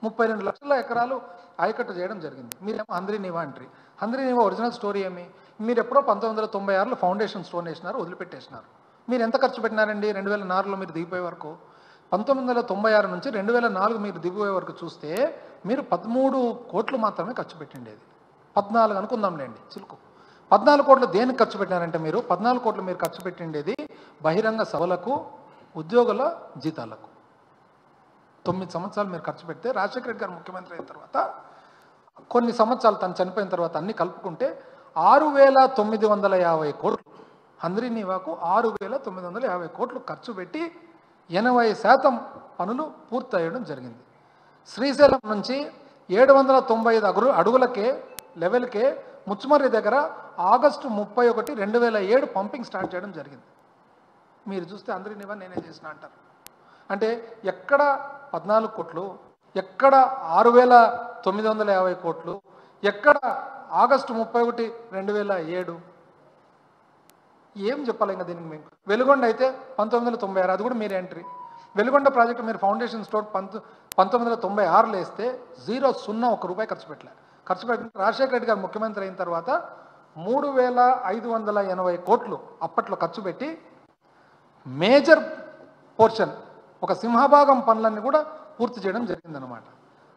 32 లక్షల ఎకరాలు ఆయకట్టు చేయడం జరిగింది. మీరేమో హంద్రి నీవా అంటారు. హంద్రి నీవా ఒరిజినల్ స్టోరీ ఏమి? మీరు ఎప్పుడో 1996లో ఫౌండేషన్ స్టోన్ వేసినారు, వదిలిపెట్టేసినారు. మీరు ఎంత ఖర్చు పెట్టినారండి? 2004లో మీరు దిగిపోయే వరకు, 1996 నుంచి 2004 మీరు దిగిపోయే వరకు చూస్తే మీరు 13 కోట్లు మాత్రమే ఖర్చు పెట్టిండేది. 14 అనుకుందాంలేండి చిలుకు. 14 కోట్లు దేనికి ఖర్చు పెట్టినారంటే మీరు 14 కోట్లు మీరు ఖర్చు పెట్టిండేది బహిరంగ సభలకు, ఉద్యోగుల జీతాలకు. 9 సంవత్సరాలు మీరు ఖర్చు పెడితే రాజశేఖర రెడ్డి గారు ముఖ్యమంత్రి అయిన తర్వాత కొన్ని సంవత్సరాలు తను చనిపోయిన తర్వాత అన్ని కలుపుకుంటే 6,950 కోట్లు, హంద్రి నీవాకు 6,950 కోట్లు ఖర్చు పెట్టి 80% పనులు పూర్తయ్యడం జరిగింది. శ్రీశైలం నుంచి 795 అడుగులకే లెవెల్కే ముచ్చుమర్రి దగ్గర ఆగస్టు 31, 2007 పంపింగ్ స్టార్ట్ చేయడం జరిగింది. మీరు చూస్తే హంద్రి నీవా నేనే చేసిన అంటారు. అంటే ఎక్కడ 14 కోట్లు, ఎక్కడ 6,950 కోట్లు, ఎక్కడ ఆగస్టు 31, 2007? ఏం చెప్పాలి ఇంకా దీనికి? మేము వెలుగొండ అయితే 1996, అది కూడా మీరు ఎంట్రీ. వెలుగొండ ప్రాజెక్టు మీరు ఫౌండేషన్ స్టోర్ 1996లో వేస్తే 1 రూపాయి ఖర్చు పెట్టలే. ఖర్చు పెట్టిన రాజశేఖర రెడ్డి గారు ముఖ్యమంత్రి అయిన తర్వాత 3,580 కోట్లు అప్పట్లో ఖర్చు పెట్టి మేజర్ పోర్షన్, ఒక సింహభాగం పనులన్నీ కూడా పూర్తి చేయడం జరిగిందనమాట.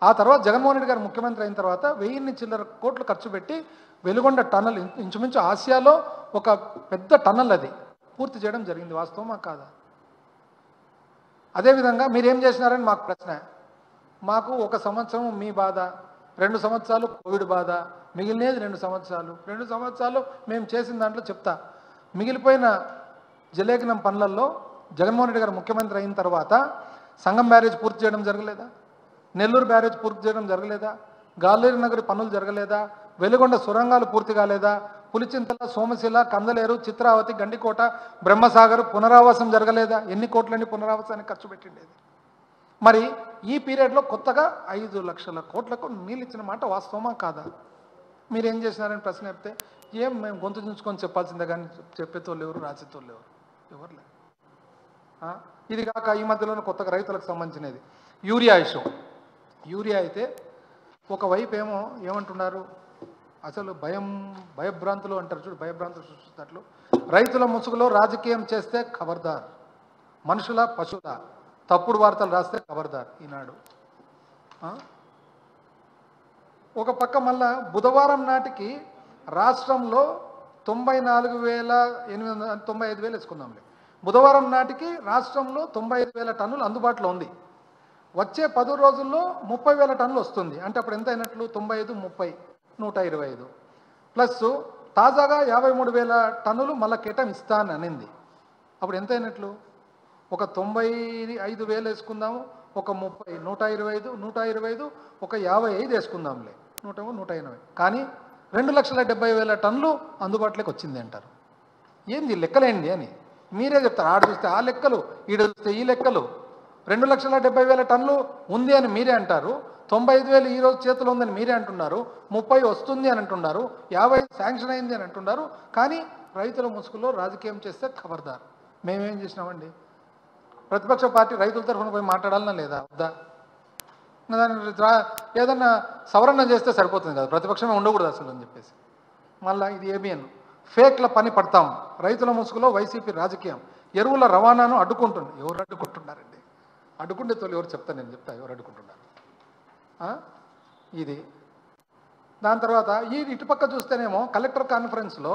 ఆ తర్వాత జగన్మోహన్ రెడ్డి గారు ముఖ్యమంత్రి అయిన తర్వాత 1000 చిల్లర కోట్లు ఖర్చు పెట్టి వెలుగొండ టన్నల్, ఇంచుమించు ఆసియాలో ఒక పెద్ద టన్నల్, అది పూర్తి చేయడం జరిగింది. వాస్తవమా కాదా? అదేవిధంగా మీరేం చేసినారని మాకు ప్రశ్న. మాకు 1 సంవత్సరం మీ బాధ, 2 సంవత్సరాలు కోవిడ్ బాధ, మిగిలినది 2 సంవత్సరాలు. 2 సంవత్సరాలు మేము చేసిన దాంట్లో చెప్తా. మిగిలిపోయిన జలేఖనం పనులలో జగన్మోహన్ రెడ్డి గారు ముఖ్యమంత్రి అయిన తర్వాత సంగం బ్యారేజ్ పూర్తి చేయడం జరగలేదా? నెల్లూరు బ్యారేజ్ పూర్తి చేయడం జరగలేదా? గాలేరు నగరి పనులు జరగలేదా? వెలుగొండ సొరంగాలు పూర్తి కాలేదా? పులిచింతల, సోమశిల, కందలేరు, చిత్రావతి, గండికోట, బ్రహ్మసాగర్ పునరావాసం జరగలేదా? ఎన్ని కోట్లని పునరావాసానికి ఖర్చు పెట్టిండేది? మరి ఈ పీరియడ్లో కొత్తగా 5 లక్షల కోట్లకు నీళ్ళు ఇచ్చిన మాట వాస్తవమా కాదా? మీరేం చేసినారని ప్రశ్న చెప్తే ఏం మేము గొంతు చుంచుకొని చెప్పాల్సిందే కానీ చెప్పేతోళ్ళు ఎవరు, రాసేతోళ్ళు ఎవరు లేదు. ఇది కాక ఈ మధ్యలోనే కొత్తగా రైతులకు సంబంధించినది యూరియా ఇష్యూ. యూరియా అయితే ఒకవైపు ఏమంటున్నారు, అసలు భయభ్రాంతులు అంటారు చూడు, భయభ్రాంతులు సృష్టిస్తున్నట్లు రైతుల ముసుగులో రాజకీయం చేస్తే ఖబర్దార్, మనుషుల పశువుల తప్పుడు వార్తలు రాస్తే ఖబర్దార్ ఈనాడు. ఒక పక్క మళ్ళా బుధవారం నాటికి రాష్ట్రంలో 94,895 వేసుకుందాంలే, బుధవారం నాటికి రాష్ట్రంలో 95,000 టన్నులు అందుబాటులో ఉంది. వచ్చే 10 రోజుల్లో 30,000 టన్నులు వస్తుంది. అంటే అప్పుడు ఎంత అయినట్లు? 95, 30, 125 ప్లస్ తాజాగా 53,000 టన్నులు మళ్ళీ కేటం ఇస్తాను అనింది. అప్పుడు ఎంత అయినట్లు? ఒక 95,000 వేసుకుందాము, ఒక 30, 125, ఒక 55 వేసుకుందాంలే, 180. కానీ 2,70,000 టన్నులు అందుబాటులోకి వచ్చింది అంటారు. ఏంది లెక్కలేండి అని మీరే చెప్తారు. ఆడ చూస్తే ఆ లెక్కలు, ఈడ చూస్తే ఈ లెక్కలు. 2,70,000 టన్నులు ఉంది అని మీరే అంటారు, 95,000 ఈరోజు చేతిలో ఉందని మీరే అంటున్నారు, 30 వస్తుంది అని అంటున్నారు, 50 శాంక్షన్ అయింది అని అంటున్నారు. కానీ రైతుల ముసుగులో రాజకీయం చేస్తే ఖబర్దార్. మేమేం చేసినామండి? ప్రతిపక్ష పార్టీ రైతుల తరఫున పోయి మాట్లాడాలన్నా లేదా వద్దా? దాన్ని ఏదన్నా సవరణ చేస్తే సరిపోతుంది కదా, ప్రతిపక్షమే ఉండకూడదు అసలు అని చెప్పేసి. మళ్ళీ ఇది ఏబిఎన్ ఫేక్ల పని పడతాం, రైతుల ముసుగులో వైసీపీ రాజకీయం, ఎరువుల రవాణాను అడ్డుకుంటుంది. ఎవరు అడ్డుకుంటున్నారండి? అడ్డుకుంటే తోలు ఎవరు చెప్తాను, నేను చెప్తా ఎవరు అడ్డుకుంటున్నారు. ఇది దాని తర్వాత ఈ ఇటుపక్క చూస్తేనేమో కలెక్టర్ కాన్ఫరెన్స్లో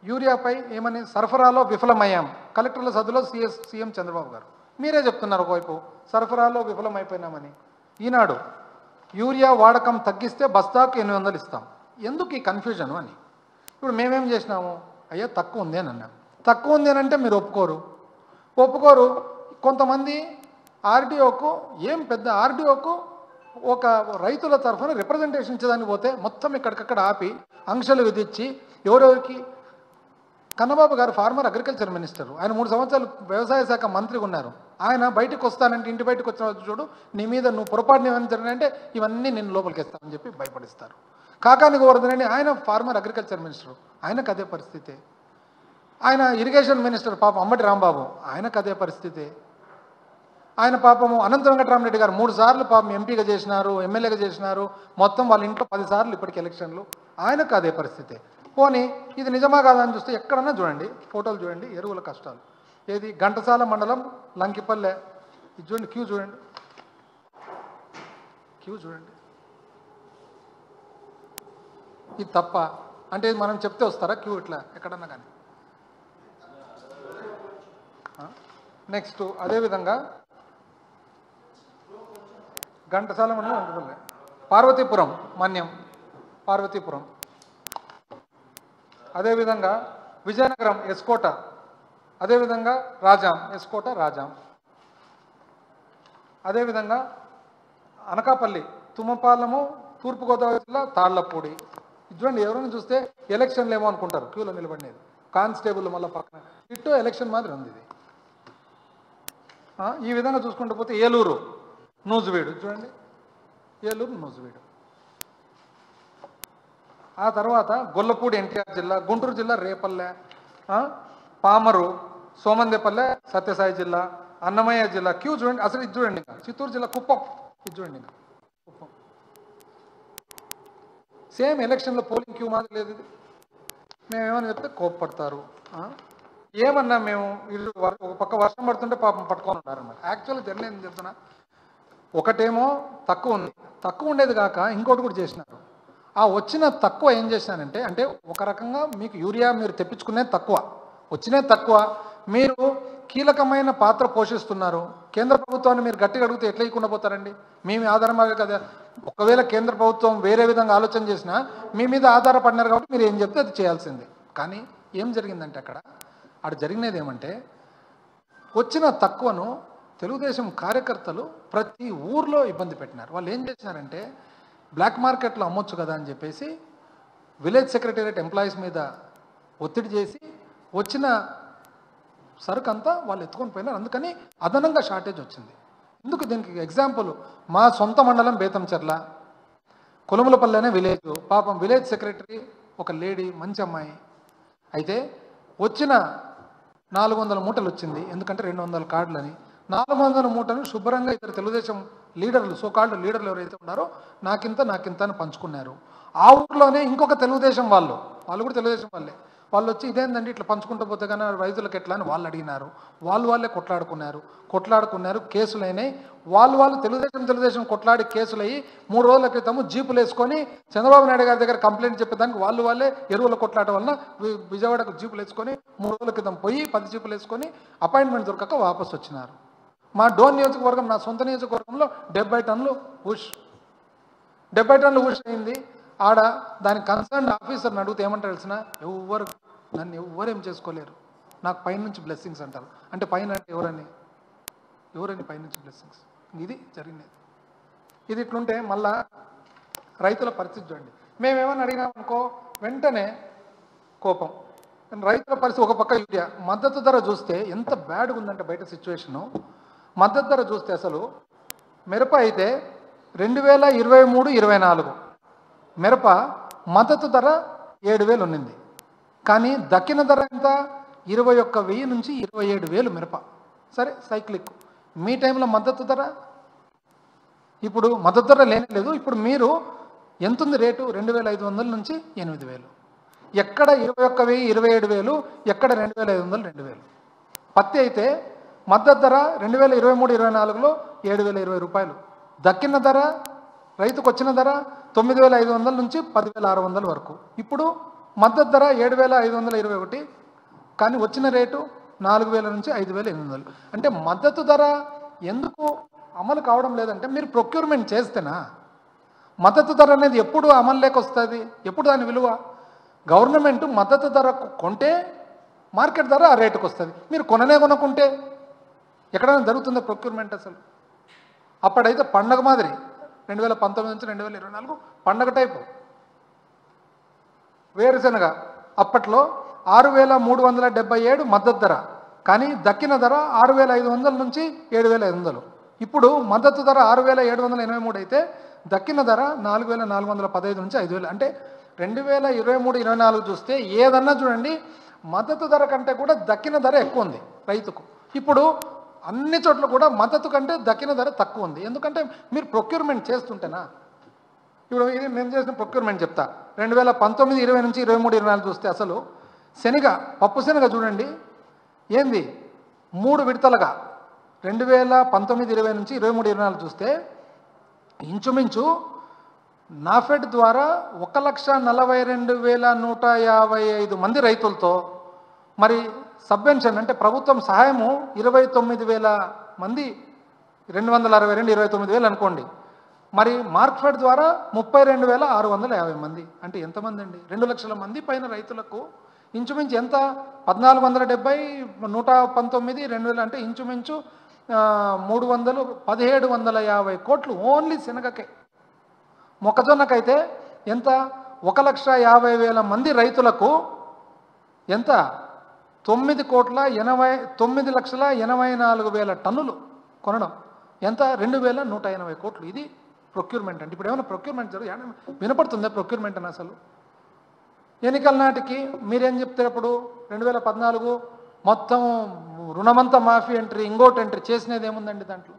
యూరియాపై ఏమని సరఫరాలో విఫలమయ్యాం, కలెక్టర్ల సదులో సీఎం చంద్రబాబు గారు. మీరే చెప్తున్నారు ఒకవైపు సరఫరాలో విఫలమైపోయినామని. ఈనాడు యూరియా వాడకం తగ్గిస్తే బస్తాకు 800 ఇస్తాం. ఎందుకు ఈ కన్ఫ్యూజను అని. ఇప్పుడు మేమేం చేసినాము, అయ్యా తక్కువ ఉంది అని అన్నాం. తక్కువ ఉంది అని అంటే మీరు ఒప్పుకోరు. కొంతమంది ఆర్డీఓకు పెద్ద ఆర్డీఓకు ఒక రైతుల తరఫున రిప్రజెంటేషన్ ఇచ్చేదానికి పోతే మొత్తం ఇక్కడికక్కడ ఆపి ఆంక్షలు విధించి ఎవరెవరికి. కన్నబాబు గారు ఫార్మర్ అగ్రికల్చర్ మినిస్టర్, ఆయన 3 సంవత్సరాలు వ్యవసాయ శాఖ మంత్రిగా ఉన్నారు. ఆయన బయటకు వస్తానంటే ఇంటి బయటకు వచ్చిన చూడు, నీ మీద నువ్వు పొరపాటున ఏమైనా జరిగినంటే ఇవన్నీ నేను లోపలికి వేస్తానని చెప్పి భయపడిస్తారు. కాకాని గోవర్ధన్ ఆయన ఫార్మర్ అగ్రికల్చర్ మినిస్టర్, ఆయనకు అదే పరిస్థితే. ఆయన ఇరిగేషన్ మినిస్టర్ పాపం అంబటి రాంబాబు, ఆయనకు అదే పరిస్థితే. ఆయన పాపము అనంత వెంకటరామరెడ్డి గారు 3 సార్లు పాపం ఎంపీగా చేసినారు, ఎమ్మెల్యేగా చేసినారు, మొత్తం వాళ్ళ ఇంట్లో 10 సార్లు ఇప్పటికి ఎలక్షన్లు, ఆయనకు అదే పరిస్థితే. పోనీ ఇది నిజమా కాదని చూస్తే ఎక్కడన్నా చూడండి, ఫోటోలు చూడండి, ఎరువుల కష్టాలు. ఏది ఘంటసాల మండలం లంకిపల్లె, ఇది చూడండి, క్యూ చూడండి, ఇది తప్ప అంటే మనం చెప్తే వస్తారా క్యూ ఇట్లా ఎక్కడన్నా కానీ. నెక్స్ట్ అదేవిధంగా ఘంటసాల మండలం లంకిపల్లె, పార్వతీపురం మన్యం, పార్వతీపురం. అదేవిధంగా విజయనగరం ఎస్కోట, అదేవిధంగా రాజాం, ఎస్కోట రాజాం. అదేవిధంగా అనకాపల్లి, తుమ్మపాలెము, తూర్పుగోదావరి జిల్లా తాళ్లపూడి. చూడండి, ఎవరైనా చూస్తే ఎలక్షన్లు ఏమో అనుకుంటారు క్యూలో నిలబడినది, కానిస్టేబుల్ మళ్ళీ పక్కన ఇట్టో ఎలక్షన్ మాదిరి ఉంది ఇది. ఈ విధంగా చూసుకుంటూ పోతే ఏలూరు నూజివీడు, చూడండి ఏలూరు నూజివీడు. ఆ తర్వాత గొల్లపూడి ఎన్టీఆర్ జిల్లా, గుంటూరు జిల్లా రేపల్లె, పామరు, సోమందేపల్లె సత్యసాయి జిల్లా, అన్నమయ్య జిల్లా. క్యూ చూడండి, అసలు ఇది చూడండి, చిత్తూరు జిల్లా కుప్పం, ఇది చూడండి కుప్పం. సేమ్ ఎలక్షన్లో పోలింగ్ క్యూ మాత్రం లేదు ఇది. మేమేమని చెప్తే కోప్పడతారు. ఏమన్నా మేము ఒక పక్క వర్షం పడుతుంటే పాపం పట్టుకొని ఉన్నారన్నమాట. యాక్చువల్గా జర్నీ ఏం చెప్తున్నా, ఒకటేమో తక్కువ ఉంది, తక్కువ ఉండేది కాక ఇంకోటి కూడా చేసినారు. ఆ వచ్చిన తక్కువ ఏం చేశానంటే, అంటే ఒక రకంగా మీకు యూరియా మీరు తెప్పించుకునేది తక్కువ, వచ్చినది తక్కువ, మీరు కీలకమైన పాత్ర పోషిస్తున్నారు. కేంద్ర ప్రభుత్వాన్ని మీరు గట్టిగా అడిగితే ఎట్లా ఇవ్వకుండా పోతారండి? మీ ఆధారమే కదా. ఒకవేళ కేంద్ర ప్రభుత్వం వేరే విధంగా ఆలోచన చేసినా మీ మీద ఆధారపడినారు కాబట్టి మీరు ఏం చెప్తే అది చేయాల్సిందే. కానీ ఏం జరిగిందంటే అక్కడ జరిగినది ఏమంటే, వచ్చిన తక్కువను తెలుగుదేశం కార్యకర్తలు ప్రతి ఊర్లో ఇబ్బంది పెట్టినారు. వాళ్ళు ఏం చేసినారంటే, బ్లాక్ మార్కెట్లో అమ్మొచ్చు కదా అని చెప్పేసి విలేజ్ సెక్రటేరియట్ ఎంప్లాయీస్ మీద ఒత్తిడి చేసి వచ్చిన సరుకు అంతా వాళ్ళు ఎత్తుకొని పోయినారు. అందుకని అదనంగా షార్టేజ్ వచ్చింది. ఎందుకు దీనికి ఎగ్జాంపుల్ మా సొంత మండలం బేతంచెర్ల, కొలుములపల్లి అనే విలేజ్. పాపం విలేజ్ సెక్రటరీ ఒక లేడీ, మంచి అమ్మాయి. అయితే వచ్చిన 400 మూటలు వచ్చింది. ఎందుకంటే 200 కార్డులని 400 మూటలు శుభ్రంగా ఇద్దరు తెలుగుదేశం లీడర్లు, సోకాల్డ్ లీడర్లు ఎవరైతే ఉన్నారో నాకింత అని పంచుకున్నారు. ఆ ఊర్లోనే ఇంకొక తెలుగుదేశం వాళ్ళు కూడా తెలుగుదేశం వాళ్ళే, వాళ్ళు వచ్చి ఇదేందండి ఇట్లా పంచుకుంటూ పోతే కానీ రైతులకు ఎట్లా అని వాళ్ళు అడిగినారు. వాళ్ళే కొట్లాడుకున్నారు, కేసులైనాయి. వాళ్ళు తెలుగుదేశం కొట్లాడి కేసులయ్యి 3 రోజుల క్రితము జీపులు వేసుకొని చంద్రబాబు నాయుడు గారి దగ్గర కంప్లైంట్ చెప్పేదానికి వాళ్ళే ఎరువుల కొట్లాట వలన విజయవాడకు జీపులు వేసుకొని 3 రోజుల క్రితం పోయి 10 జీపులు వేసుకొని అపాయింట్మెంట్ దొరకక వాపసు వచ్చినారు. మా డోన్ నియోజకవర్గం, నా సొంత నియోజకవర్గంలో 70 టన్నులు ఉష్ అయింది. ఆడ దాని కన్సర్న్ ఆఫీసర్ని అడిగితే ఏమంటారు తెలిసిన, నన్ను ఎవ్వరేం చేసుకోలేరు, నాకు పైనుంచి బ్లెస్సింగ్స్ అంటారు. అంటే పైన అంటే ఎవరని పైనుంచి బ్లెస్సింగ్స్? ఇది జరిగినది. ఇది ఇట్లుంటే మళ్ళా రైతుల పరిస్థితి చూడండి. మేమేమన్నా అడిగినామనుకో వెంటనే కోపం. రైతుల పరిస్థితి ఒక పక్క యూరియా మద్దతు ధర చూస్తే ఎంత బ్యాడ్గా ఉందంటే బయట సిచ్యువేషను. మద్దతు ధర చూస్తే అసలు మిరప అయితే 2023-24 మిరప మద్దతు ధర 7,000 ఉన్నింది. కానీ దక్కిన ధర ఎంత? 21,000 నుంచి 27,000 మిరప. సరే సైక్లిక్. మీ టైంలో మద్దతు ధర, ఇప్పుడు మద్దతు ధర లేదు. ఇప్పుడు మీరు ఎంత ఉంది రేటు? 2,500 నుంచి 8,000. ఎక్కడ 21,000 27,000, ఎక్కడ 2,500 2,000. పత్తి అయితే మద్దతు ధర 2023-24లో 7,020 రూపాయలు. దక్కిన ధర, రైతుకు వచ్చిన ధర 9,500 నుంచి 10,600 వరకు. ఇప్పుడు మద్దతు ధర 7,521, కానీ వచ్చిన రేటు 4,000 నుంచి 5,800. అంటే మద్దతు ధర ఎందుకు అమలు కావడం లేదంటే మీరు ప్రొక్యూర్మెంట్ చేస్తేనా? మద్దతు ధర అనేది ఎప్పుడు అమలులోకి వస్తుంది? ఎప్పుడు దాని విలువ? గవర్నమెంట్ మద్దతు ధరకు కొంటే మార్కెట్ ధర ఆ రేటుకు వస్తుంది. మీరు కొనకుంటే ఎక్కడైనా జరుగుతుందో ప్రొక్యూర్మెంట్ అసలు? అప్పుడైతే పండగ మాదిరి 2019 నుంచి 2024 పండగ టైపు. వేరుశనగ అప్పట్లో 6,377 మద్దతు ధర, కానీ దక్కిన ధర 6,500 నుంచి 7,500. ఇప్పుడు మద్దతు ధర 6,783 అయితే దక్కిన ధర 4,415 నుంచి 5,000. అంటే 2023-24 చూస్తే ఏదన్నా చూడండి మద్దతు ధర కంటే కూడా దక్కిన ధర ఎక్కువ ఉంది రైతుకు. ఇప్పుడు అన్ని చోట్ల కూడా మద్దతు కంటే దక్కిన ధర తక్కువ ఉంది. ఎందుకంటే మీరు ప్రొక్యూర్మెంట్ చేస్తుంటేనా? ఇప్పుడు ఇది మేము చేసిన ప్రొక్యూర్మెంట్ చెప్తా. 2019-20 నుంచి 23-24 చూస్తే అసలు శనగ, పప్పు శనగ చూడండి ఏంది 3 విడతలుగా 2019-20 నుంచి 23-24 చూస్తే ఇంచుమించు నాఫెడ్ ద్వారా 1,42,155 మంది రైతులతో, మరి సబ్వెన్షన్ అంటే ప్రభుత్వం సహాయము 29,000 మంది, 262 29,000 అనుకోండి. మరి మార్క్ఫెడ్ ద్వారా 32,650 మంది. అంటే ఎంతమంది అండి? 2 లక్షల మంది పైన రైతులకు ఇంచుమించు ఎంత? 1,470, 119, 2,000 అంటే ఇంచుమించు 1,750 కోట్లు ఓన్లీ శనగకే. మొక్కజొన్నకైతే ఎంత? 1,50,000 మంది రైతులకు ఎంత? 9,84,000 టన్నులు కొనడం. ఎంత? 2,180 కోట్లు. ఇది ప్రొక్యూర్మెంట్ అంటే. ఇప్పుడు ఏమైనా ప్రొక్యూర్మెంట్ వినపడుతుందా ప్రొక్యూర్మెంట్ అని? అసలు ఎన్నికల నాటికి మీరేం చెప్తారు? అప్పుడు 2014 మొత్తం రుణమంతా మాఫీ ఎంట్రీ, ఇంకోటి ఎంట్రీ చేసినది ఏముందండి దాంట్లో?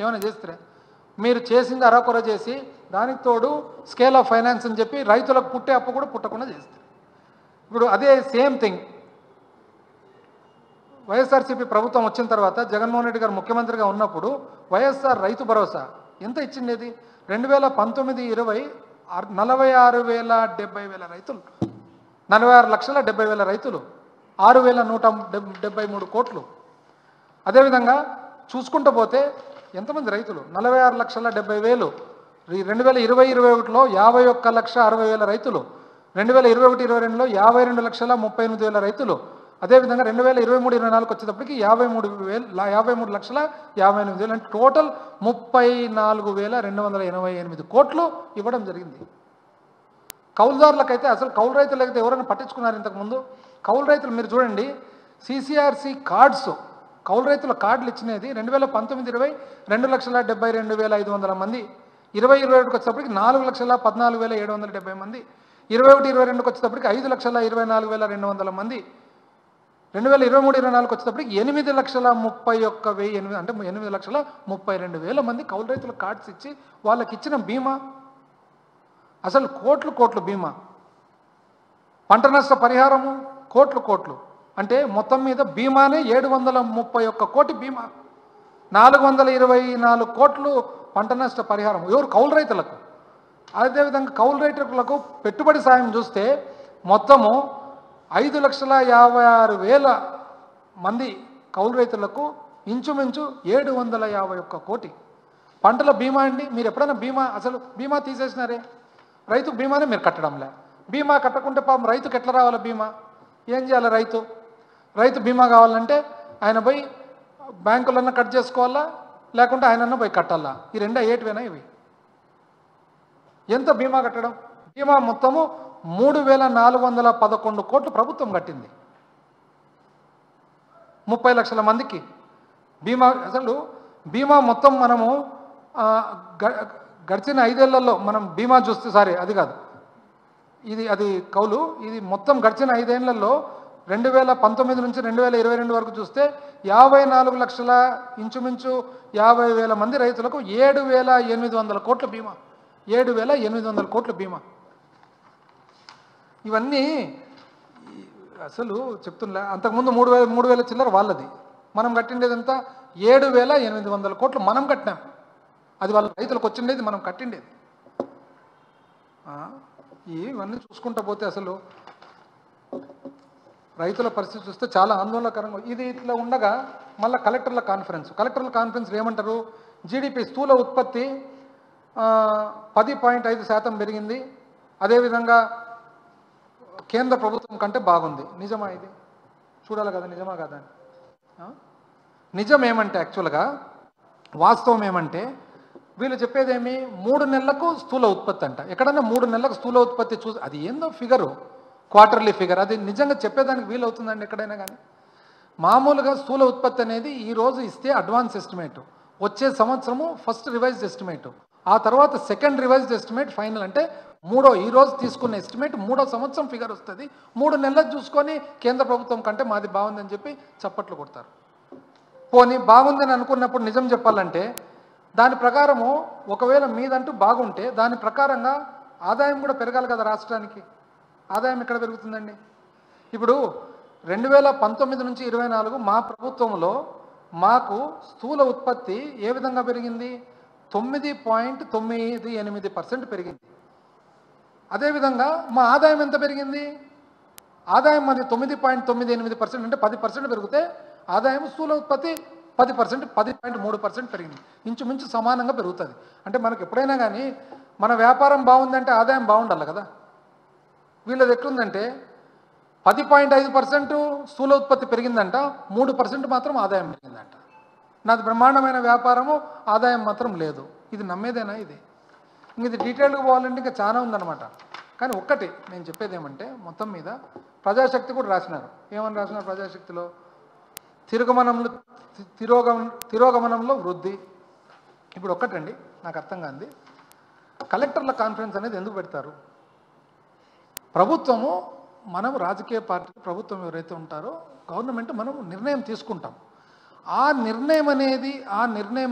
ఏమైనా చేస్తారా? మీరు చేసింది అరకొర చేసి దానికి తోడు స్కేల్ ఆఫ్ ఫైనాన్స్ అని చెప్పి రైతులకు పుట్టే అప్పు కూడా పుట్టకుండా చేస్తారు. ఇప్పుడు అదే సేమ్ థింగ్ వైఎస్ఆర్సీపీ ప్రభుత్వం వచ్చిన తర్వాత జగన్మోహన్ రెడ్డి గారు ముఖ్యమంత్రిగా ఉన్నప్పుడు వైఎస్ఆర్ రైతు భరోసా ఎంత ఇచ్చిండేది? 2019-20 46,70,000 రైతులు, 46,70,000 రైతులు, 6,173 కోట్లు. అదేవిధంగా చూసుకుంటూ పోతే ఎంతమంది రైతులు 46,70,000 2020-21లో 51,60,000 రైతులు, 2021-22లో 52,38,000 రైతులు, అదేవిధంగా 2023-24 వచ్చేటప్పటికి 53,58,000 అంటే టోటల్ 34,288 కోట్లు ఇవ్వడం జరిగింది. కౌలుదారులకైతే అసలు కౌలు రైతులకైతే ఎవరైనా పట్టించుకున్నారు ఇంతకుముందు? కౌలు రైతులు మీరు చూడండి, సిసిఆర్సి కార్డ్స్ కౌలు రైతుల కార్డులు ఇచ్చినది 2019-20 2,72,500 మంది, 2021 వచ్చేటప్పటికి 4,14,770 మంది, 21-22 వచ్చేటప్పటికి 5,24,200 మంది, 2023-24 వచ్చేటప్పటికి 8,31,000 అంటే 8,32,000 మంది కౌలు రైతుల కార్డ్స్ ఇచ్చి వాళ్ళకి ఇచ్చిన బీమా అసలు కోట్లు బీమా, పంట నష్ట పరిహారము కోట్లు అంటే మొత్తం మీద బీమానే 731 కోటి బీమా, 424 కోట్లు పంట నష్ట పరిహారం ఎవరు? కౌలు రైతులకు. అదేవిధంగా కౌలు రైతులకు పెట్టుబడి సాయం చూస్తే మొత్తము 5,56,000 మంది కౌలు రైతులకు ఇంచుమించు 751 కోటి. పంటల బీమా అండి, మీరు ఎప్పుడైనా అసలు బీమా తీసేసినారే, రైతు బీమానే మీరు కట్టడంలే. బీమా కట్టకుంటే పాపం రైతుకి ఎట్లా రావాలా బీమా? ఏం చేయాలి? రైతు బీమా కావాలంటే ఆయన పోయి బ్యాంకులన్నా కట్ చేసుకోవాలా, లేకుంటే ఆయనన్నా పోయి కట్టాలా. ఈ రెండా ఏటివేనా ఇవి? ఎంత బీమా కట్టడం? బీమా మొత్తము 3,411 కోట్లు ప్రభుత్వం కట్టింది 30 లక్షల మందికి బీమా. అసలు బీమా మొత్తం మనము గడిచిన 5 ఏళ్లలో మనం బీమా చూస్తే అది కాదు, అది కౌలు. ఇది మొత్తం గడిచిన 5 ఏళ్లలో 2019 నుంచి 2022 వరకు చూస్తే 54 లక్షల ఇంచుమించు 50,000 మంది రైతులకు 7,800 కోట్ల బీమా, 7,800 కోట్ల బీమా. ఇవన్నీ అసలు చెప్తున్నా. అంతకుముందు 3,000 చిల్లర వాళ్ళది, మనం కట్టిండేది ఎంత? 7,800 కోట్లు మనం కట్టినాం. అది వాళ్ళ రైతులకు వచ్చిండేది, మనం కట్టిండేది. ఇవన్నీ చూసుకుంటూ పోతే అసలు రైతుల పరిస్థితి చూస్తే చాలా ఆందోళనకరంగా. ఇది ఇట్లా ఉండగా మళ్ళీ కలెక్టర్ల కాన్ఫరెన్స్ ఏమంటారు? జీడిపి స్థూల ఉత్పత్తి 10.5% పెరిగింది, అదేవిధంగా కేంద్ర ప్రభుత్వం కంటే బాగుంది. నిజమా? ఇది చూడాలి కదా, నిజమా కాదా అని. నిజం ఏమంటే యాక్చువల్గా వాస్తవం ఏమంటే వీళ్ళు చెప్పేదేమి 3 నెలలకు స్థూల ఉత్పత్తి అంట. ఎక్కడన్నా 3 నెలలకు స్థూల ఉత్పత్తి అది ఏందో ఫిగరు, క్వార్టర్లీ ఫిగర్. అది నిజంగా చెప్పేదానికి వీలవుతుందండి ఎక్కడైనా కానీ? మామూలుగా స్థూల ఉత్పత్తి అనేది ఈరోజు ఇస్తే అడ్వాన్స్ ఎస్టిమేటు, వచ్చే సంవత్సరము ఫస్ట్ రివైజ్డ్ ఎస్టిమేటు, ఆ తర్వాత సెకండ్ రివైజ్డ్ ఎస్టిమేట్, ఫైనల్ అంటే ఈరోజు తీసుకున్న ఎస్టిమేట్ 3వ సంవత్సరం ఫిగర్ వస్తుంది. 3 నెలలు చూసుకొని కేంద్ర ప్రభుత్వం కంటే మాది బాగుందని చెప్పి చప్పట్లు కొడతారు. పోనీ బాగుందని అనుకున్నప్పుడు నిజం చెప్పాలంటే దాని ప్రకారము ఒకవేళ మీదంటూ బాగుంటే దాని ప్రకారంగా ఆదాయం కూడా పెరగాలి కదా రాష్ట్రానికి. ఆదాయం ఎక్కడ పెరుగుతుందండి? ఇప్పుడు 2019 నుంచి 24 మా ప్రభుత్వంలో మాకు స్థూల ఉత్పత్తి ఏ విధంగా పెరిగింది? 9.98% పెరిగింది. అదేవిధంగా మా ఆదాయం ఎంత పెరిగింది? ఆదాయం మాది 9.98% అంటే 10% పెరిగితే ఆదాయం స్థూల ఉత్పత్తి 10%, 10.3% పెరిగింది. ఇంచుమించు సమానంగా పెరుగుతుంది. అంటే మనకు ఎప్పుడైనా కానీ మన వ్యాపారం బాగుందంటే ఆదాయం బాగుండాలి కదా. వీళ్ళది ఎట్లుందంటే 10.5% స్థూల ఉత్పత్తి పెరిగిందంట, 3% మాత్రం ఆదాయం పెరిగిందంట. నాది బ్రహ్మాండమైన వ్యాపారము, ఆదాయం మాత్రం లేదు. ఇది నమ్మేదేనా? ఇది డీటెయిల్గా పోవాలంటే ఇంకా చాలా ఉందన్నమాట. కానీ ఒక్కటి నేను చెప్పేది ఏమంటే మొత్తం మీద ప్రజాశక్తి కూడా రాసినారు. ఏమని రాసినారు ప్రజాశక్తిలో? తిరోగమనంలో వృద్ధి. ఇప్పుడు ఒక్కటండి నాకు అర్థం కాంది, కలెక్టర్ల కాన్ఫరెన్స్ అనేది ఎందుకు పెడతారు? ప్రభుత్వము, మనం రాజకీయ పార్టీ ప్రభుత్వం ఎవరైతే ఉంటారో గవర్నమెంట్ మనం నిర్ణయం తీసుకుంటాం. ఆ నిర్ణయం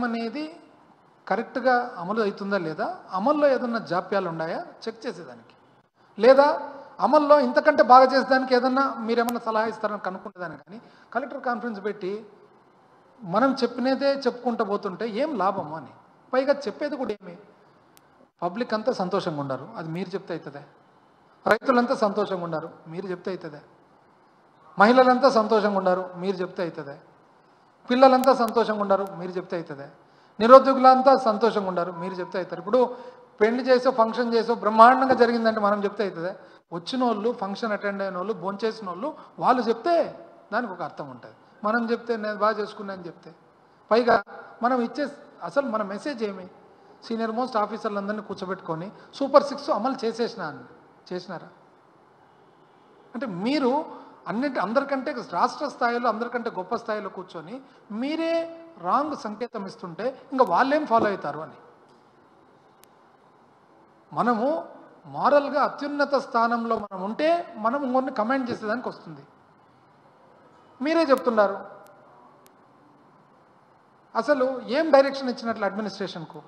అనేది కరెక్ట్గా అమలు అవుతుందా లేదా, అమల్లో ఏదన్నా జాప్యాలు ఉన్నాయా చెక్ చేసేదానికి, లేదా అమల్లో ఇంతకంటే బాగా చేసేదానికి ఏదన్నా మీరేమన్నా సలహా ఇస్తారని కనుక్కుంటేదాన్ని. కానీ కలెక్టర్ కాన్ఫరెన్స్ పెట్టి మనం చెప్పినదే చెప్పుకుంటూ పోతుంటే ఏం లాభము అని. పైగా చెప్పేది కూడా ఏమి, పబ్లిక్ అంతా సంతోషంగా ఉన్నారు, అది మీరు చెప్తే అవుతుందే. రైతులంతా సంతోషంగా ఉన్నారు, మీరు చెప్తే అవుతుందే. మహిళలంతా సంతోషంగా ఉన్నారు, మీరు చెప్తే అవుతుందే. పిల్లలంతా సంతోషంగా ఉన్నారు, మీరు చెప్తే అవుతుందే. నిరుద్యోగులంతా సంతోషంగా ఉన్నారు, మీరు చెప్తే అవుతారు. ఇప్పుడు పెళ్లి చేసో ఫంక్షన్ చేసో బ్రహ్మాండంగా జరిగిందంటే మనం చెప్తే అవుతుందే. వచ్చిన వాళ్ళు, ఫంక్షన్ అటెండ్ అయిన వాళ్ళు, భోంచేసిన వాళ్ళు, వాళ్ళు చెప్తే దానికి ఒక అర్థం ఉంటుంది. మనం చెప్తే నేను బాగా చేసుకున్నాను చెప్తే, పైగా మనం ఇచ్చే అసలు మన మెసేజ్ ఏమి? సీనియర్ మోస్ట్ ఆఫీసర్లందరినీ కూర్చోబెట్టుకొని సూపర్ 6 అమలు చేసినారా? అంటే మీరు అందరికంటే రాష్ట్ర స్థాయిలో అందరికంటే గొప్ప స్థాయిలో కూర్చొని మీరే రాంగ్ సంకేతం ఇస్తుంటే ఇంకా వాళ్ళేం ఫాలో అవుతారు అని. మనము మారల్గా అత్యున్నత స్థానంలో మనం ఉంటే మనం ఇంకొన్ని కమెంట్ చేసేదానికి వస్తుంది. మీరే చెప్తున్నారు. అసలు ఏం డైరెక్షన్ ఇచ్చినట్లు అడ్మినిస్ట్రేషన్కు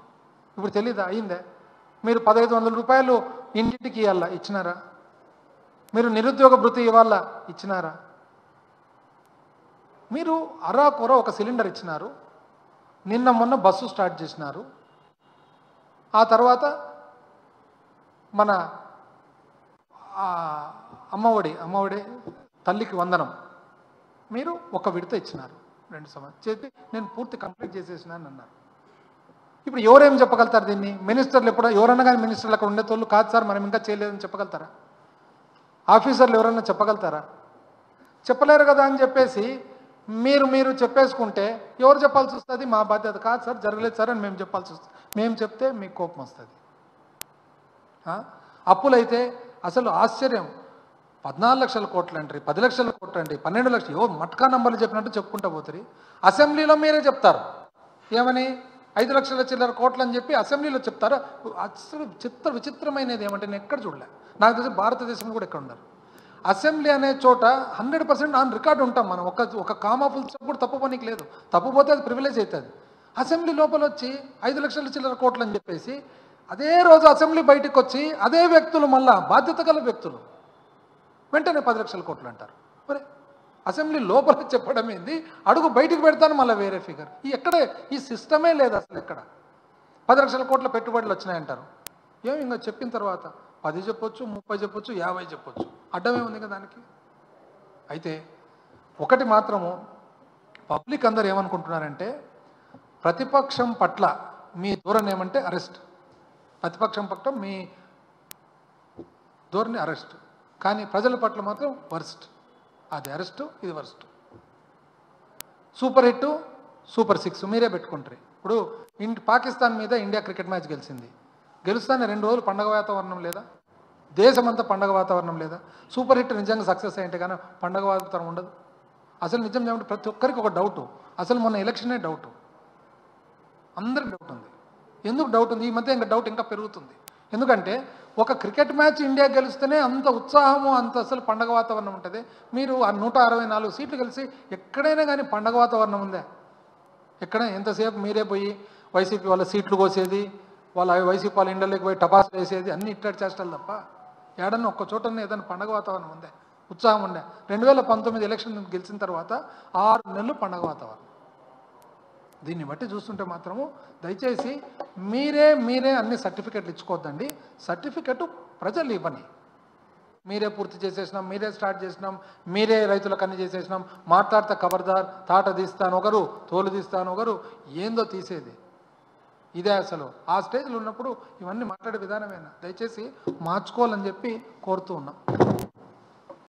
ఇప్పుడు తెలీదా? అయిందే. మీరు 1500 రూపాయలు ఇంటింటికి ఇవ్వాలా, ఇచ్చినారా? మీరు నిరుద్యోగ భృతి ఇవ్వాలా, ఇచ్చినారా? మీరు అరాకొర ఒక సిలిండర్ ఇచ్చినారు, నిన్న మొన్న బస్సు స్టార్ట్ చేసినారు, ఆ తర్వాత మన అమ్మఒడి తల్లికి వందనం మీరు ఒక విడత ఇచ్చినారు, 2 సంవత్సరాలు చెప్పి నేను పూర్తి కంప్లీట్ చేసేసినాను అన్నారు. ఇప్పుడు ఎవరేం చెప్పగలుగుతారు దీన్ని? మినిస్టర్లు ఎవరన్నా కానీ మినిస్టర్లు అక్కడ ఉండేతోళ్ళు కాదు సార్ మనం ఇంకా చేయలేదని చెప్పగలుగుతారా? ఆఫీసర్లు ఎవరన్నా చెప్పగలుగుతారా? చెప్పలేరు కదా అని చెప్పేసి మీరు చెప్పేసుకుంటే ఎవరు చెప్పాల్సి వస్తుంది? మా బాధ్యత కాదు సార్, జరగలేదు సార్ అని మేము చెప్పాల్సి వస్తుంది. మేము చెప్తే మీకు కోపం వస్తుంది. అప్పులైతే అసలు ఆశ్చర్యం, 14 లక్షల కోట్లు అంటారు, 10 లక్షల కోట్లు అండి, 12 లక్షలు, ఎవరు మట్కా నంబర్లు చెప్పినట్టు చెప్పుకుంటూ పోతారు. అసెంబ్లీలో మీరే చెప్తారు ఏమని 5 లక్షల చిల్లర కోట్లు అని చెప్పి అసెంబ్లీలో చెప్తారు. అసలు విచిత్రమైనది ఏమంటే నేను ఎక్కడ చూడలే, నాకు తెలిసి భారతదేశంలో కూడా ఎక్కడ ఉన్నారు. అసెంబ్లీ అనే చోట 100% ఆన్ రికార్డు ఉంటాం మనం. ఒక కామా ఫుల్ స్టాప్ కూడా తప్పు పనికి లేదు, తప్పుపోతే అది ప్రివిలేజ్ అవుతుంది. అసెంబ్లీ లోపల వచ్చి 5 లక్షల చిల్లర కోట్లు అని చెప్పేసి అదే రోజు అసెంబ్లీ బయటకు వచ్చి అదే వ్యక్తులు మళ్ళా బాధ్యత గల వ్యక్తులు వెంటనే 10 లక్షల కోట్లు అంటారు. మరి అసెంబ్లీ లోపల చెప్పడం ఏంది, అడుగు బయటికి పెడతాను మళ్ళీ వేరే ఫిగర్. ఎక్కడే ఈ సిస్టమే లేదు అసలు. ఎక్కడ 10 లక్షల కోట్ల పెట్టుబడులు వచ్చినాయంటారు. ఏమి ఇంకా చెప్పిన తర్వాత 10 చెప్పొచ్చు, 30 చెప్పొచ్చు, 50 చెప్పొచ్చు, అడ్డమే ఉంది కదా దానికి. అయితే ఒకటి మాత్రము పబ్లిక్ అందరు ఏమనుకుంటున్నారంటే ప్రతిపక్షం పట్ల మీ ధోరణి ఏమంటే అరెస్ట్, ప్రతిపక్షం పట్ల మీ ధోరణి అరెస్ట్, కానీ ప్రజల పట్ల మాత్రం వర్స్ట్. అది అరెస్టు, ఇది వర్స్ట్. సూపర్ హిట్, సూపర్ 6 మీరే పెట్టుకుంటారు. ఇప్పుడు పాకిస్తాన్ మీద ఇండియా క్రికెట్ మ్యాచ్ గెలుస్తానే 2 రోజులు పండగ వాతావరణం లేదా? దేశమంతా పండగ వాతావరణం లేదా? సూపర్ హిట్ నిజంగా సక్సెస్ అయ్యింటే కానీ పండగ వాతావరణం ఉండదు. అసలు నిజం ఏమంటే ప్రతి ఒక్కరికి ఒక డౌటు, అసలు మొన్న ఎలక్షనే డౌటు, అందరికి డౌట్ ఉంది. ఎందుకు డౌట్ ఉంది? ఈ మధ్య ఇంకా డౌట్ ఇంకా పెరుగుతుంది. ఎందుకంటే ఒక క్రికెట్ మ్యాచ్ ఇండియా గెలిస్తేనే అంత ఉత్సాహము, అంత అసలు పండగ వాతావరణం ఉంటుంది. మీరు ఆ 164 సీట్లు కలిసి ఎక్కడైనా కానీ పండగ వాతావరణం ఉందా? ఎక్కడ? ఎంతసేపు మీరే పోయి వైసీపీ వాళ్ళ సీట్లు కోసేది, వాళ్ళ వైసీపీ వాళ్ళ ఇండ్లకి పోయి టపాసులు వేసేది, అన్ని ఇట్టడి చేష్టాలు తప్ప ఏడన్నా ఒక్క చోటన్నా ఏదైనా పండగ వాతావరణం ఉందే, ఉత్సాహం ఉండే? 2019 ఎలక్షన్ గెలిచిన తర్వాత 6 నెలలు పండగ వాతావరణం. దీన్ని బట్టి చూస్తుంటే మాత్రము దయచేసి మీరే అన్ని సర్టిఫికెట్లు ఇచ్చుకోవద్దండి. సర్టిఫికెట్ ప్రజలు ఇవ్వని. మీరే పూర్తి చేసేసినాం, మీరే స్టార్ట్ చేసినాం, మీరే రైతులకు అన్ని చేసేసినాం, మాట్లాడితే ఖబర్దార్, తాట తీస్తాను ఒకరు, తోలు తీస్తాను ఒకరు, ఏందో తీసేది ఇదే. అసలు ఆ స్టేజ్లో ఉన్నప్పుడు ఇవన్నీ మాట్లాడే విధానమేనా? దయచేసి మార్చుకోవాలని చెప్పి కోరుతూ ఉన్నాం.